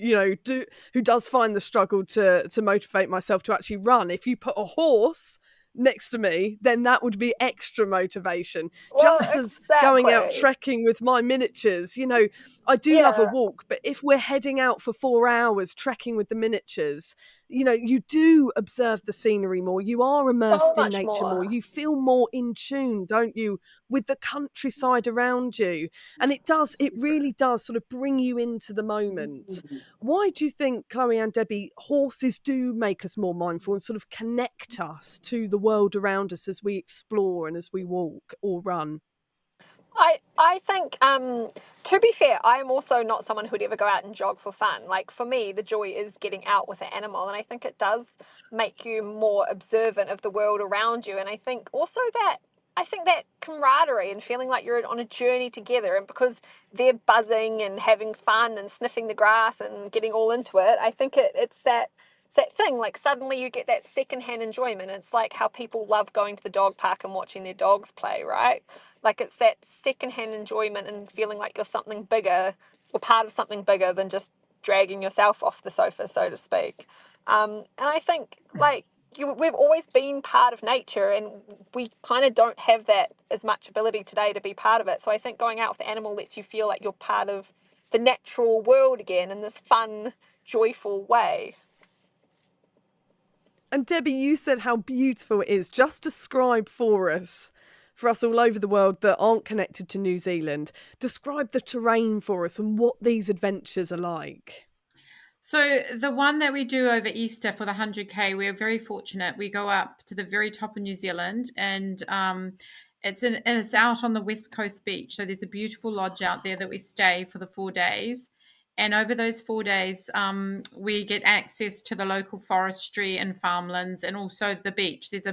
who does find the struggle to motivate myself to actually run. If you put a horse next to me, then that would be extra motivation. Just as going out trekking with my miniatures, I do love a walk, but if we're heading out for 4 hours trekking with the miniatures, you do observe the scenery more. You are immersed in nature more. You feel more in tune, don't you, with the countryside around you. And it really does sort of bring you into the moment. Why do you think, Chloe and Debbie, horses do make us more mindful and sort of connect us to the world around us as we explore and as we walk or run? I think, to be fair, I am also not someone who would ever go out and jog for fun. Like, for me, the joy is getting out with an animal, and I think it does make you more observant of the world around you. And I think also that camaraderie and feeling like you're on a journey together, and because they're buzzing and having fun and sniffing the grass and getting all into it, I think it's that It's that thing, like suddenly you get that secondhand enjoyment. It's like how people love going to the dog park and watching their dogs play, right? Like it's that secondhand enjoyment and feeling like you're something bigger or part of something bigger than just dragging yourself off the sofa, so to speak. And I think like we've always been part of nature, and we kind of don't have that as much ability today to be part of it. So I think going out with the animal lets you feel like you're part of the natural world again in this fun, joyful way. And Debbie, you said how beautiful it is. Just describe for us all over the world that aren't connected to New Zealand, describe the terrain for us and what these adventures are like. So the one that we do over Easter for the 100K, we're very fortunate. We go up to the very top of New Zealand, and it's out on the West Coast beach. So there's a beautiful lodge out there that we stay for the 4 days. And over those 4 days, we get access to the local forestry and farmlands, and also the beach. There's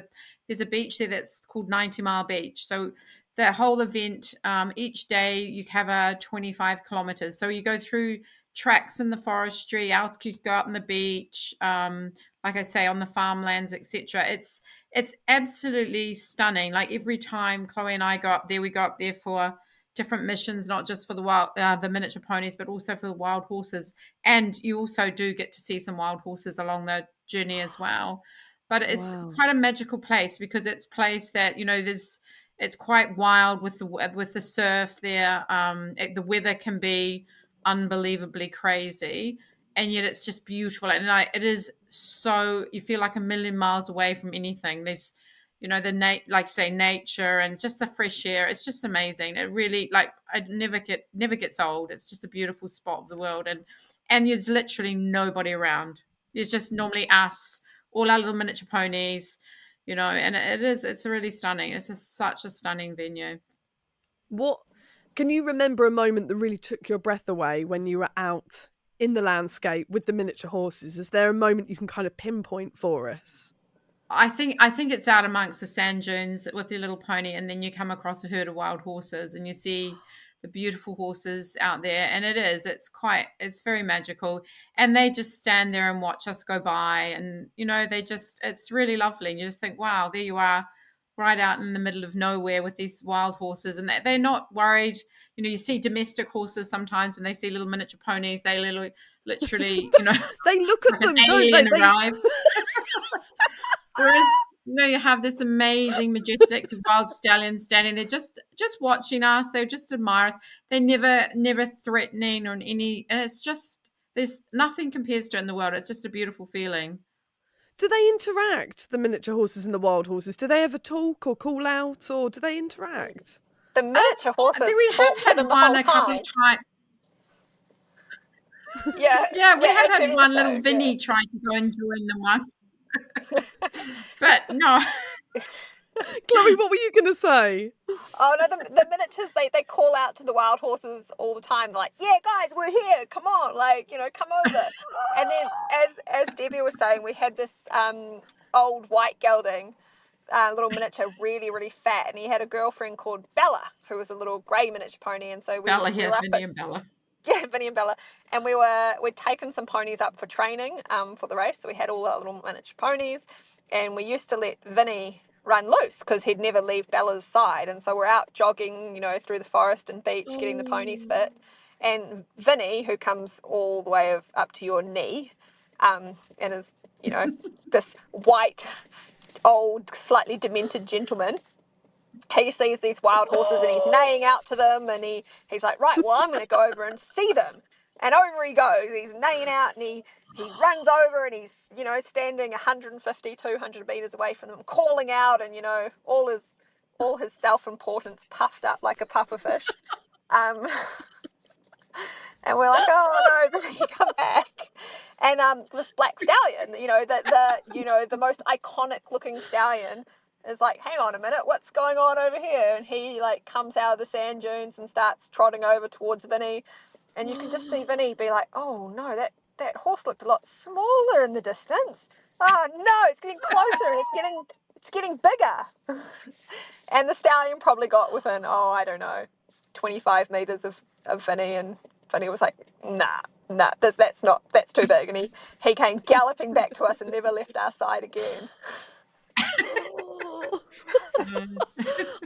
a beach there that's called 90 Mile Beach. So the whole event, each day you cover 25 kilometres. So you go through tracks in the forestry, out you go out on the beach, like I say, on the farmlands, etc. It's absolutely stunning. Like every time Chloe and I go up there, we go up there for different missions, not just for the miniature ponies, but also for the wild horses. And you also do get to see some wild horses along the journey as well. But it's quite a magical place, because it's a place that, it's quite wild with the surf there. The weather can be unbelievably crazy, and yet it's just beautiful. And it is so, you feel like a million miles away from anything. There's nature and just the fresh air. It's just amazing. It really, it never gets old. It's just a beautiful spot of the world, and there's literally nobody around. There's just normally us, all our little miniature ponies, and it's really stunning. It's just such a stunning venue. What can you remember a moment that really took your breath away when you were out in the landscape with the miniature horses? Is there a moment you can kind of pinpoint for us? I think it's out amongst the sand dunes with your little pony, and then you come across a herd of wild horses, and you see the beautiful horses out there, and it's very magical. And they just stand there and watch us go by, and it's really lovely. And you just think, wow, there you are, right out in the middle of nowhere with these wild horses, and they're not worried. You see domestic horses sometimes when they see little miniature ponies, they literally, they look at like them, an don't alien they? arrived. Whereas, you have this amazing, majestic wild stallion standing there, just watching us. They just admire us. They're never threatening or any, and it's just, there's nothing compares to it in the world. It's just a beautiful feeling. Do they interact, the miniature horses and the wild horses? Do they ever talk or call out, or do they interact? The miniature horses we talk have to them had the one whole a couple time. of times. Yeah, We have had one little so, Vinny try to go and join them once. But no. Chloe, what were you going to say? Oh no, the miniatures, they call out to the wild horses all the time. They're like, yeah, guys, we're here. Come on, come over. And then as Debbie was saying, we had this old white gelding, little miniature, really, really fat, and he had a girlfriend called Bella, who was a little grey miniature pony. And so we were up Vinny and Bella. Yeah, Vinny and Bella. And we'd taken some ponies up for training for the race. So we had all our little miniature ponies, and we used to let Vinny run loose because he'd never leave Bella's side. And so we're out jogging, through the forest and beach, getting the ponies fit. And Vinny, who comes all the way up to your knee, and is, this white, old, slightly demented gentleman, he sees these wild horses and he's neighing out to them, and he's like, right, well, I'm going to go over and see them. And over he goes. He's neighing out, and he runs over, and he's, standing 150, 200 metres away from them, calling out, and, all his self-importance puffed up like a pufferfish. And we're like, oh no, Vinny, come back. And this black stallion, the most iconic looking stallion, is like, hang on a minute, what's going on over here? And he comes out of the sand dunes and starts trotting over towards Vinny. And you can just see Vinny be like, oh no, that horse looked a lot smaller in the distance. Oh no, it's getting closer and it's getting bigger. And the stallion probably got within, I don't know, 25 metres of Vinny, and Vinny was like, nah, nah, that's too big. And he came galloping back to us and never left our side again. Oh. Mm.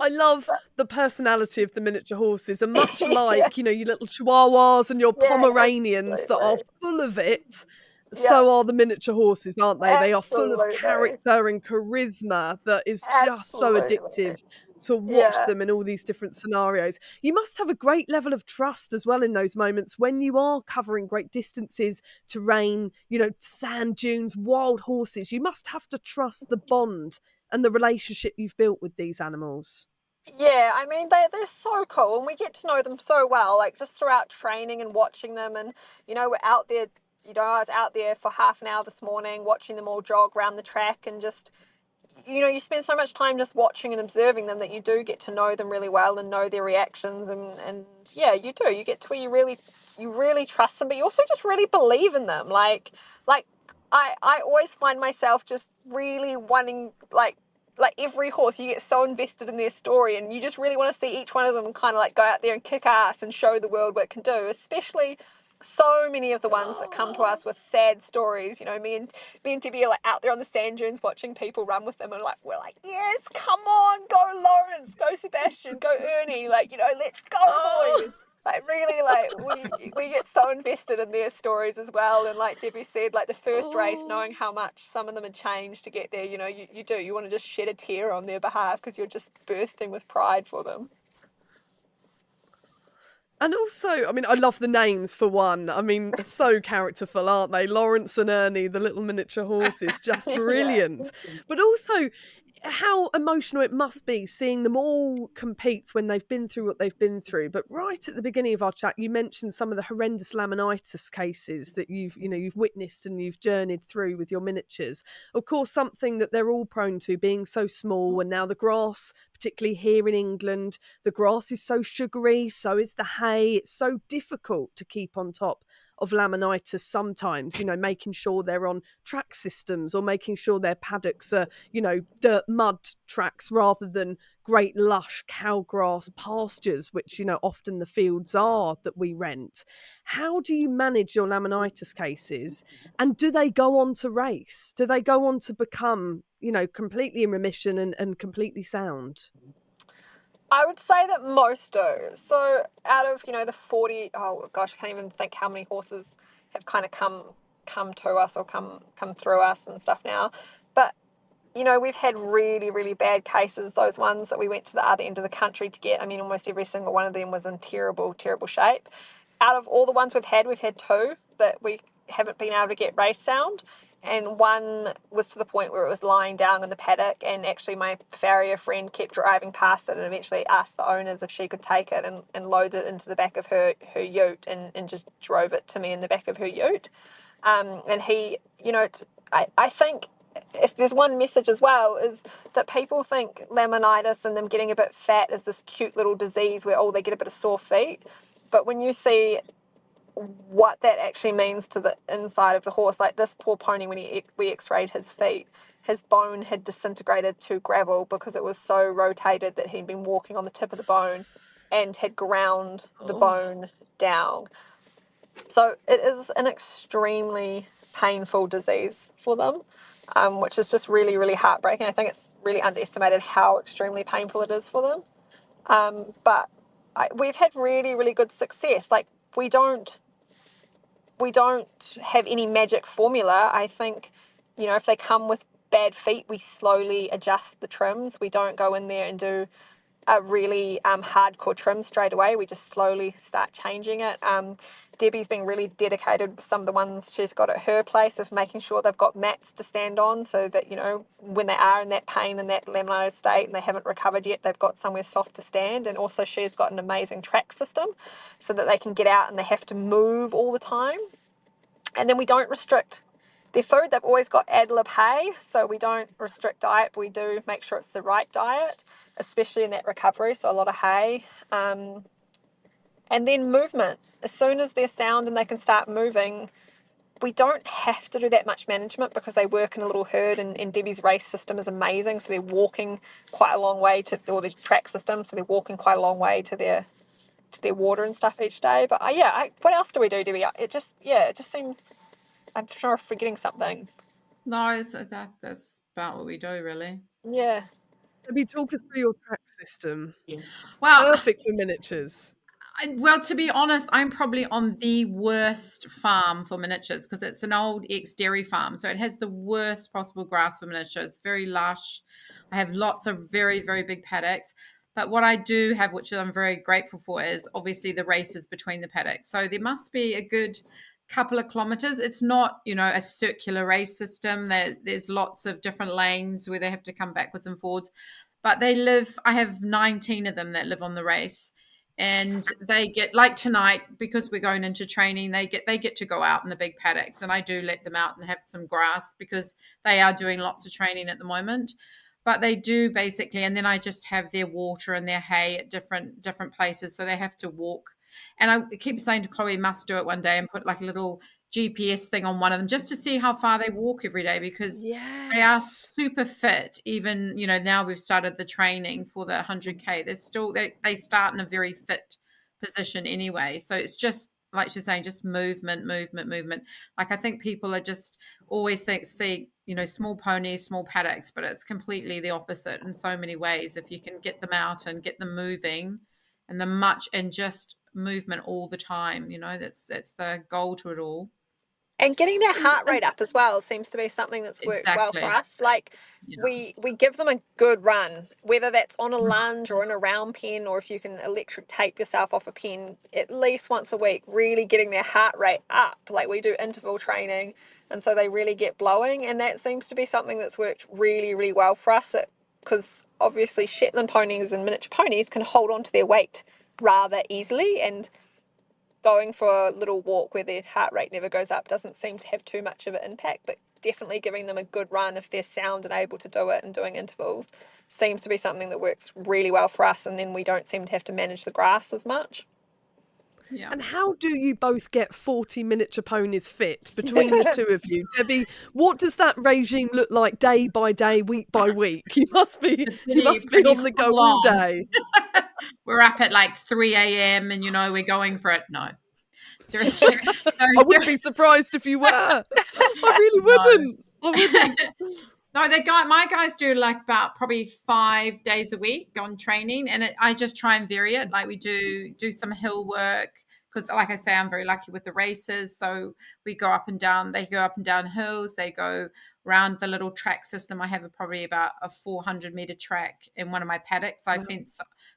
I love the personality of the miniature horses, and much Yeah, like, you know, your little chihuahuas and your yeah, Pomeranians that are absolutely. full of it, Yeah, so are the miniature horses, aren't they? They are full of absolutely. character and charisma that is just so Absolutely. addictive to watch Yeah. them in all these different scenarios. You must have a great level of trust as well in those moments when you are covering great distances, terrain, you know, sand dunes, wild horses. You must have to trust the bond and the relationship you've built with these animals. Yeah, I mean they're so cool and we get to know them so well, like just throughout training and watching them. And we're out there, I was out there for half an hour this morning watching them all jog around the track, and just you spend so much time just watching and observing them that you do get to know them really well and know their reactions. And yeah, you get to where you really trust them, but you also just really believe in them. Like I always find myself just really wanting, like every horse, you get so invested in their story and you just really want to see each one of them kind of like go out there and kick ass and show the world what it can do, especially so many of the ones that come to us with sad stories. Me and Debbie are like out there on the sand dunes watching people run with them, and like we're like, yes, come on, go Lawrence, go Sebastian, go Ernie, let's go Oh, boys. Like really, like we get so invested in their stories as well. And like Debbie said, like the first race, oh. knowing how much some of them had changed to get there, you want to just shed a tear on their behalf because you're just bursting with pride for them. And also, I mean, I love the names for one. I mean, so characterful, aren't they? Lawrence and Ernie, the little miniature horses, just Yeah. brilliant. But also, how emotional it must be seeing them all compete when they've been through what they've been through. But right at the beginning of our chat, you mentioned some of the horrendous laminitis cases that you've witnessed and you've journeyed through with your miniatures. Of course, something that they're all prone to, being so small, and now the grass, particularly here in England, the grass is so sugary, so is the hay. It's so difficult to keep on top of laminitis sometimes, making sure they're on track systems or making sure their paddocks are, dirt mud tracks rather than great lush cowgrass pastures, which, often the fields are that we rent. How do you manage your laminitis cases? And do they go on to race? Do they go on to become, completely in remission and completely sound? I would say that most do. So out of, the 40, oh gosh, I can't even think how many horses have kind of come to us or come through us and stuff now. But we've had really, really bad cases, those ones that we went to the other end of the country to get. I mean, almost every single one of them was in terrible, terrible shape. Out of all the ones we've had two that we haven't been able to get race sound. And one was to the point where it was lying down in the paddock, and actually my farrier friend kept driving past it and eventually asked the owners if she could take it and load it into the back of her ute and just drove it to me in the back of her ute. And he, I think if there's one message as well is that people think laminitis and them getting a bit fat is this cute little disease where, they get a bit of sore feet. But when you see what that actually means to the inside of the horse, like this poor pony, when we x-rayed his feet, his bone had disintegrated to gravel because it was so rotated that he'd been walking on the tip of the bone and had ground the Oh. bone down. So it is an extremely painful disease for them, which is just really, really heartbreaking. I think it's really underestimated how extremely painful it is for them. But we've had really, really good success. Like we don't have any magic formula. I think, if they come with bad feet, we slowly adjust the trims. We don't go in there and do a really hardcore trim straight away. We just slowly start changing it. Debbie's been really dedicated with some of the ones she's got at her place of making sure they've got mats to stand on so that, when they are in that pain and that laminitis state and they haven't recovered yet, they've got somewhere soft to stand. And also she's got an amazing track system so that they can get out and they have to move all the time. And then we don't restrict their food. They've always got ad lib hay, so we don't restrict diet, but we do make sure it's the right diet, especially in that recovery, so a lot of hay. And then movement. As soon as they're sound and they can start moving, we don't have to do that much management because they work in a little herd, and Debbie's race system is amazing, so they're walking quite a long way to, or the track system, so they're walking quite a long way to their to their water and stuff each day. But what else do we do, Debbie? It just seems, I'm sure I'm forgetting something. No, that's about what we do, really. Yeah. Maybe talk us through your track system. Well, Perfect for miniatures. Well, to be honest, I'm probably on the worst farm for miniatures because it's an old ex-dairy farm. So it has the worst possible grass for miniatures. It's very lush. I have lots of very, very big paddocks. But what I do have, which I'm very grateful for, is obviously the races between the paddocks. So there must be a good couple of kilometres. It's not, a circular race system. There's lots of different lanes where they have to come backwards and forwards. But I have 19 of them that live on the race. And they get, like tonight, because we're going into training, they get to go out in the big paddocks, and I do let them out and have some grass because they are doing lots of training at the moment. But they do basically, and then I just have their water and their hay at different places, so they have to walk. And I keep saying to Chloe, must do it one day and put like a little GPS thing on one of them just to see how far they walk every day, because they are super fit. Even, now we've started the training for the 100K. They're still, they start in a very fit position anyway. So it's just, like she's saying, just movement. Like I think people are just always see, small ponies, small paddocks, but it's completely the opposite in so many ways. If you can get them out and get them moving and just movement all the time, that's the goal to it all. And getting their heart rate up as well seems to be something that's worked well for us. Like we give them a good run, whether that's on a lunge or in a round pen, or if you can electric tape yourself off a pen at least once a week, really getting their heart rate up. Like we do interval training, and so they really get blowing, and that seems to be something that's worked really, really well for us. Because obviously Shetland ponies and miniature ponies can hold on to their weight rather easily, and going for a little walk where their heart rate never goes up doesn't seem to have too much of an impact, but definitely giving them a good run if they're sound and able to do it and doing intervals seems to be something that works really well for us, and then we don't seem to have to manage the grass as much. Yeah. And how do you both get 40 miniature ponies fit between the two of you? Debbie, what does that regime look like day by day, week by week? You must be on the go all day. We're up at like 3 a.m. and we're going for it. No, seriously. I wouldn't be surprised if you were. I really wouldn't. I wouldn't. No, my guys do like about probably 5 days a week on training, and I just try and vary it. Like we do some hill work because, like I say, I'm very lucky with the races. So we go up and down. They go up and down hills. They go around the little track system. I have probably about a 400-meter track in one of my paddocks. I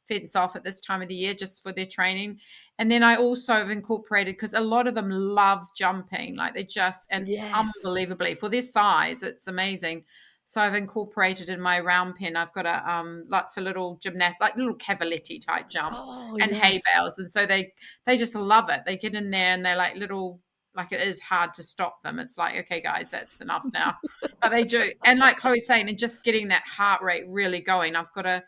fence off at this time of the year just for their training. And then I also have incorporated, because a lot of them love jumping, like they just, and unbelievably for their size, it's amazing. So I've incorporated in my round pen, I've got lots of little like little cavaletti type jumps hay bales. And so they just love it. They get in there and they're like little, like it is hard to stop them. It's like, okay, guys, that's enough now. But they do. And like Chloe's saying, and just getting that heart rate really going. I've got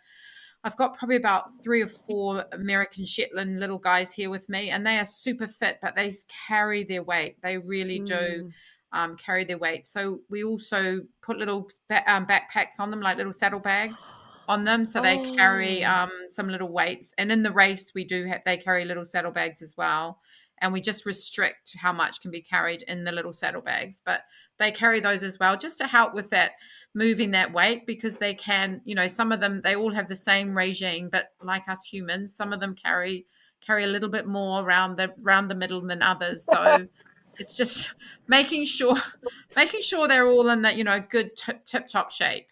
probably about 3 or 4 American Shetland little guys here with me, and they are super fit, but they carry their weight. They really do carry their weight. So we also put little backpacks on them, like little saddlebags on them. So they carry some little weights. And in the race, they carry little saddlebags as well. And we just restrict how much can be carried in the little saddlebags. But they carry those as well, just to help with that, moving that weight, because they can, some of them, they all have the same regime, but like us humans, some of them carry a little bit more around the middle than others. So it's just making sure they're all in that, good tip top shape.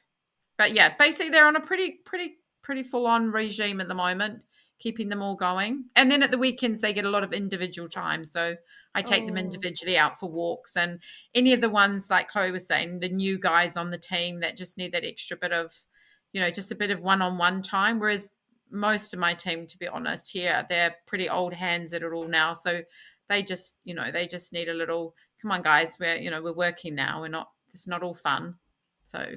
But yeah, basically they're on a pretty full on regime at the moment, keeping them all going. And then at the weekends, they get a lot of individual time. So I take them individually out for walks, and any of the ones, like Chloe was saying, the new guys on the team that just need that extra bit of, just a bit of one-on-one time. Whereas most of my team, to be honest, here, they're pretty old hands at it all now. So they just need a little, come on, guys, we're working now. It's not all fun. So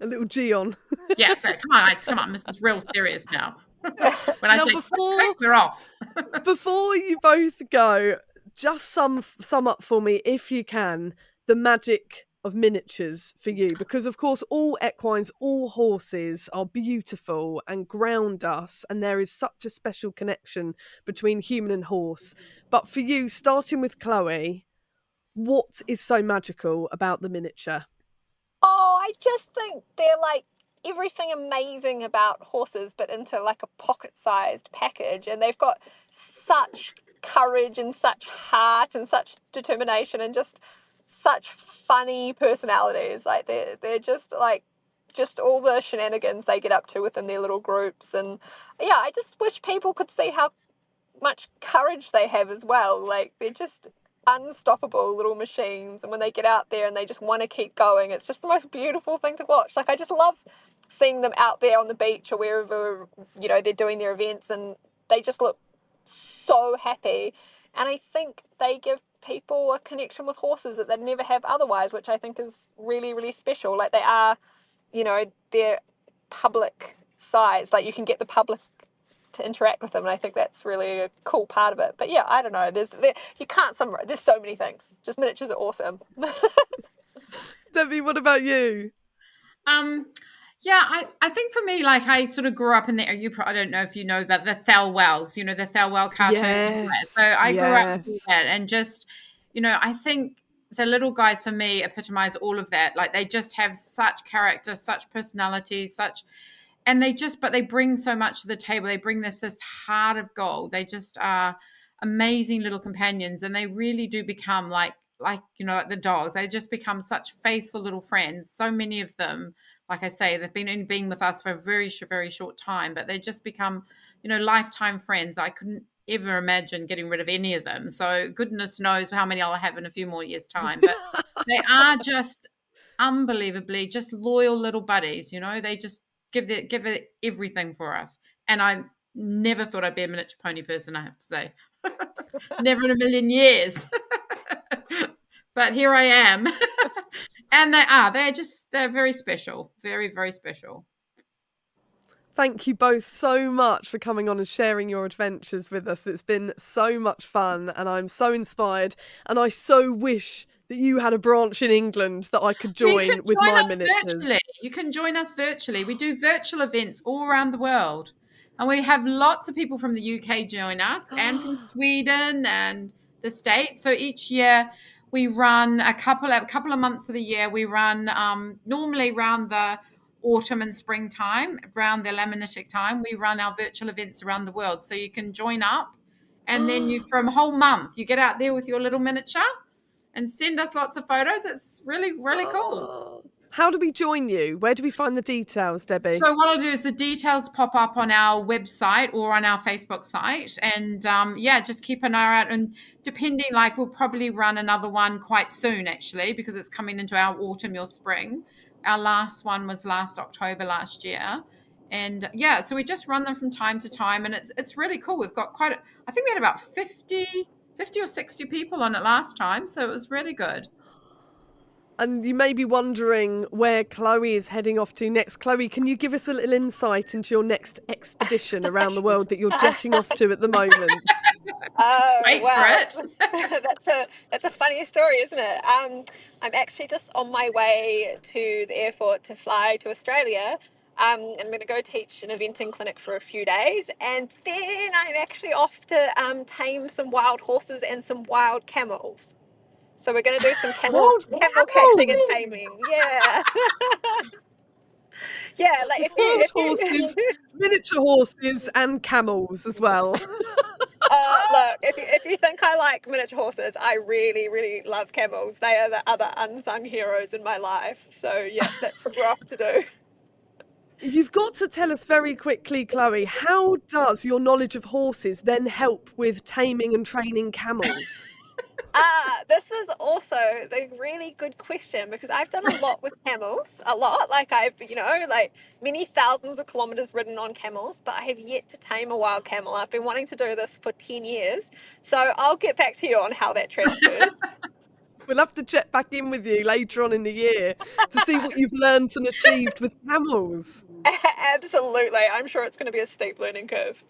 a little G on. Yeah, so come on, guys, come on. This is real serious now. When I say quick, we're off. Before you both go, just sum up for me, if you can, the magic of miniatures for you? Because of course all equines, all horses are beautiful and ground us, and there is such a special connection between human and horse. But for you, starting with Chloe, what is so magical about the miniature? Oh, I just think they're like everything amazing about horses, but into like a pocket-sized package. And they've got such courage and such heart and such determination and just such funny personalities. Like they're just like just all the shenanigans they get up to within their little groups. And yeah, I just wish people could see how much courage they have as well. Like they're just unstoppable little machines, and when they get out there and they just want to keep going, it's just the most beautiful thing to watch. Like I just love seeing them out there on the beach or wherever they're doing their events, and they just look so happy. And I think they give people a connection with horses that they'd never have otherwise, which I think is really, really special. Like they are, they're public size. Like you can get the public to interact with them, and I think that's really a cool part of it. But yeah, I don't know. You can't summarize. There's so many things. Just miniatures are awesome. Debbie, what about you? Yeah, I think for me, like I sort of grew up in I don't know if you know that the Thelwells, the Thelwell cartoons. Yes, So I grew up with yes. that, and just, I think the little guys for me epitomize all of that. Like they just have such character, such personality, and but they bring so much to the table. They bring this heart of gold. They just are amazing little companions, and they really do become like the dogs. They just become such faithful little friends. So many of them, like I say, they've been with us for a very, very short time, but they just become, lifetime friends. I couldn't ever imagine getting rid of any of them. So goodness knows how many I'll have in a few more years' time. But they are just unbelievably just loyal little buddies. They just give it everything for us. And I never thought I'd be a miniature pony person, I have to say. Never in a million years. But here I am. And they're very special. Very, very special. Thank you both so much for coming on and sharing your adventures with us. It's been so much fun, and I'm so inspired, and I so wish that you had a branch in England that I could join with my miniatures. Virtually. You can join us virtually. We do virtual events all around the world, and we have lots of people from the UK join us and from Sweden and the States. So each year we run a couple of months of the year. We run normally around the autumn and springtime, around the laminitic time. We run our virtual events around the world, so you can join up, and then you from a whole month you get out there with your little miniature and send us lots of photos. It's really, really cool. How do we join you? Where do we find the details, Debbie? So what I'll do is the details pop up on our website or on our Facebook site. And just keep an eye out. And depending, we'll probably run another one quite soon, actually, because it's coming into our autumn or spring. Our last one was last October last year. And so we just run them from time to time. And it's really cool. We've got I think we had about 50 or 60 people on it last time. So it was really good. And you may be wondering where Chloe is heading off to next. Chloe, can you give us a little insight into your next expedition around the world that you're jetting off to at the moment? Oh, Wait for it. That's a funny story, isn't it? I'm actually just on my way to the airport to fly to Australia. I'm going to go teach an eventing clinic for a few days, and then I'm actually off to tame some wild horses and some wild camels. So we're going to do some camel catching and taming. Yeah. Yeah, like Wild horses, miniature horses, and camels as well. Look, if you think I like miniature horses, I really, really love camels. They are the other unsung heroes in my life. So yeah, that's what we're off to do. You've got to tell us very quickly, Chloe, how does your knowledge of horses then help with taming and training camels? This is also the really good question, because I've done a lot with camels, a lot. Like I've, many thousands of kilometers ridden on camels, but I have yet to tame a wild camel. I've been wanting to do this for 10 years. So I'll get back to you on how that transfers. We'll have to check back in with you later on in the year to see what you've learned and achieved with camels. Absolutely. I'm sure it's going to be a steep learning curve.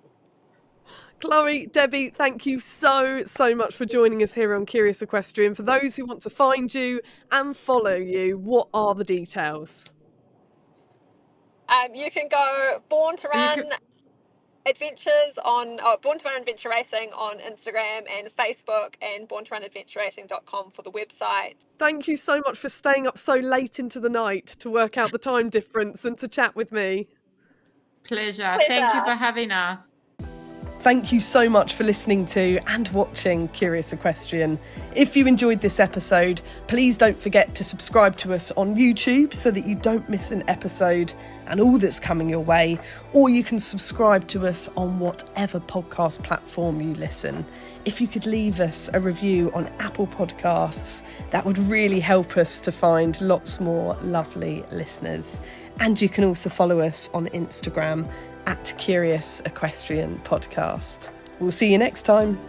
Chloe, Debbie, thank you so much for joining us here on Curious Equestrian. For those who want to find you and follow you, what are the details? You can go Born to Run Adventures on Born to Run Adventure Racing on Instagram and Facebook, and borntorunadventureracing.com for the website. Thank you so much for staying up so late into the night to work out the time difference and to chat with me. Pleasure. Thank you for having us. Thank you so much for listening to and watching Curious Equestrian. If you enjoyed this episode, please don't forget to subscribe to us on YouTube so that you don't miss an episode and all that's coming your way, or you can subscribe to us on whatever podcast platform you listen. If you could leave us a review on Apple Podcasts, that would really help us to find lots more lovely listeners. And you can also follow us on Instagram at Curious Equestrian Podcast. We'll see you next time.